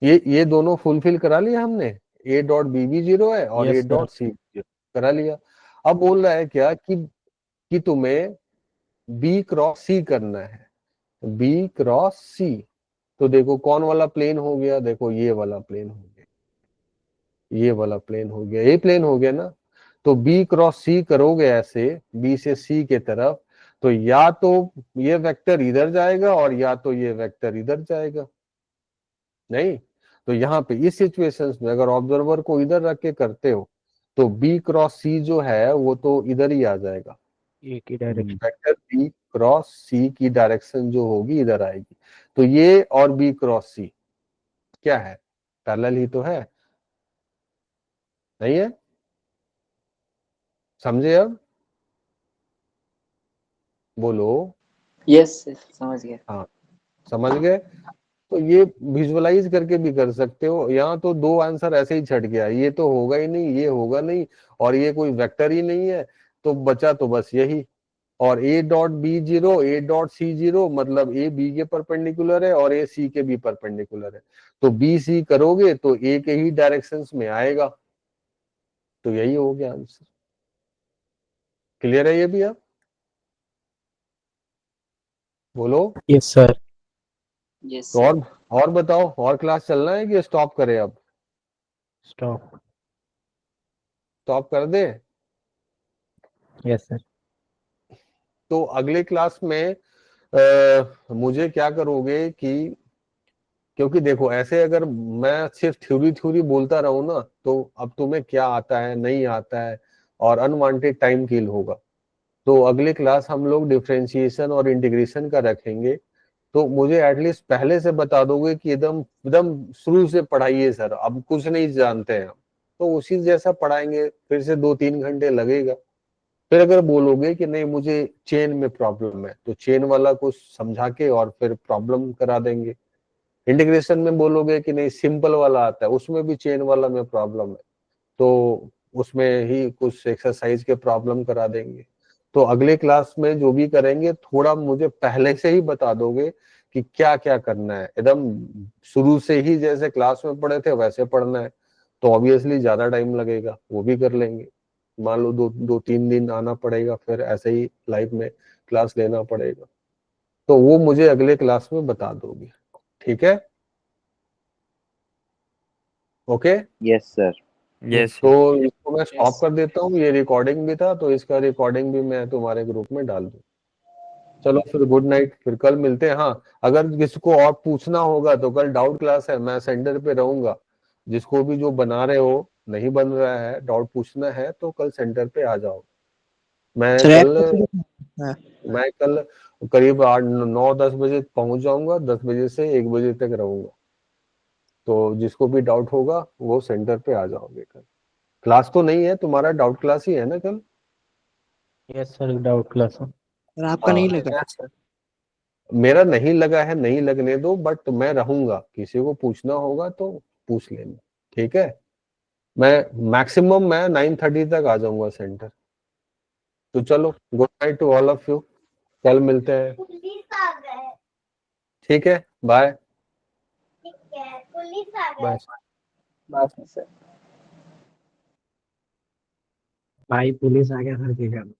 S2: ये दोनों फुलफिल करा लिया हमने, ए डॉट बी भी 0 है और ए
S3: यस सर।
S2: डॉट सी करा लिया। अब बोल रहा है क्या कि तुम्हें बी क्रॉस सी करना है, बी क्रॉस सी। तो देखो कौन वाला प्लेन हो गया? देखो ये वाला प्लेन हो गया, ये वाला प्लेन हो गया, ये प्लेन हो गया ना। तो बी क्रॉस सी करोगे ऐसे, बी से सी के तरफ, तो या तो ये वेक्टर इधर जाएगा और या तो ये वेक्टर इधर जाएगा। नहीं, तो यहाँ पे इस सिचुएशंस में अगर ऑब्जर्वर को इधर रख के करते हो तो बी क्रॉस सी जो है वो तो इधर ही आ जाएगा,
S3: एक ही डायरेक्शन।
S2: वेक्टर बी क्रॉस सी की डायरेक्शन जो होगी इधर आएगी। तो ये और बी क्रॉस सी क्या है? पैरेलल ही तो है, नहीं है? समझे अब? बोलो।
S1: यस समझ गया।
S2: हाँ, समझ गए। तो ये विजुअलाइज करके भी कर सकते हो। यहाँ तो दो आंसर ऐसे ही छट गया, ये तो होगा ही नहीं, ये होगा नहीं, और ये कोई वेक्टर ही नहीं है, तो बचा तो बस यही। और A dot B zero, A dot C zero, मतलब ए बी के परपेंडिकुलर है और ए सी के भी परपेंडिकुलर है, तो बी सी करोगे तो ए के ही डायरेक्शंस में आएगा, तो यही हो गया आंसर। क्लियर है ये भी? आप बोलो।
S5: Yes sir.
S1: यस
S2: तो और बताओ, और क्लास चलना है कि स्टॉप करें? अब
S5: स्टॉप।
S2: स्टॉप कर दे?
S5: Yes sir.
S2: तो अगले क्लास में मुझे क्या करोगे कि, क्योंकि देखो ऐसे अगर मैं सिर्फ थ्योरी थ्योरी बोलता रहूं ना, तो अब तुम्हें क्या आता है नहीं आता है, और अनवांटेड टाइम किल होगा। तो अगली क्लास हम लोग डिफरेंशिएशन और इंटीग्रेशन का रखेंगे, तो मुझे एटलीस्ट पहले से बता दोगे कि एकदम एकदम शुरू से पढ़ाइए सर, अब कुछ नहीं जानते हैं हम, तो उसी जैसा पढ़ाएंगे, फिर से 2-3 घंटे लगेगा। फिर अगर बोलोगे कि नहीं मुझे चेन में प्रॉब्लम है, तो चेन वाला कुछ समझा के और फिर प्रॉब्लम करा देंगे। इंटीग्रेशन में बोलोगे कि नहीं सिंपल वाला आता है, उसमें भी चेन वाला में प्रॉब्लम है, तो उसमें ही कुछ एक्सरसाइज के प्रॉब्लम करा देंगे। तो अगले क्लास में जो भी करेंगे, थोड़ा मुझे पहले से ही बता दोगे कि क्या क्या करना है, एकदम शुरू से ही जैसे क्लास में पढ़े थे वैसे पढ़ना है, तो ऑब्वियसली ज्यादा टाइम लगेगा, वो भी कर लेंगे। मान लो 2-3 दिन आना पड़ेगा, फिर ऐसे ही लाइव में क्लास लेना पड़ेगा, तो वो मुझे अगले क्लास में बता दोगे, ठीक है? ओके।
S7: Yes sir.
S5: यस
S2: तो इसको मैं स्टॉप
S1: Yes.
S2: कर देता हूँ, ये रिकॉर्डिंग भी था, तो इसका रिकॉर्डिंग भी मैं तुम्हारे ग्रुप में डाल दूँ। चलो फिर गुड नाइट, फिर कल मिलते हैं। हाँ, अगर किसी को और पूछना होगा तो कल डाउट क्लास है, मैं सेंटर पे रहूंगा। जिसको भी जो बना रहे हो नहीं बन रहा है, डाउट पूछना है, तो कल सेंटर पे आ जाओ। मैं
S5: सर
S2: कल करीब 8-9-10 बजे पहुंच जाऊंगा, 10 बजे से 1 बजे तक रहूंगा, तो जिसको भी डाउट होगा वो सेंटर पे आ जाओगे। कल क्लास तो नहीं है तुम्हारा, डाउट क्लास ही है ना कल?
S5: यस सर, डाउट क्लास है।
S8: सर आपका नहीं लगा?
S2: मेरा नहीं लगा है, नहीं लगने दो, बट मैं रहूंगा, किसी को पूछना होगा तो पूछ लेना, ठीक है? मैं 9:30 तक आ जाऊंगा सेंटर। तो चलो good night to all of you, कल मिलते हैं,
S6: पुलिस आ गए।
S2: ठीक है? बाय
S6: ठीक है, पुलिस आ गए।
S2: बाय।
S1: बात में सर।
S3: भाई पुलिस आ गया सर, क्या करना?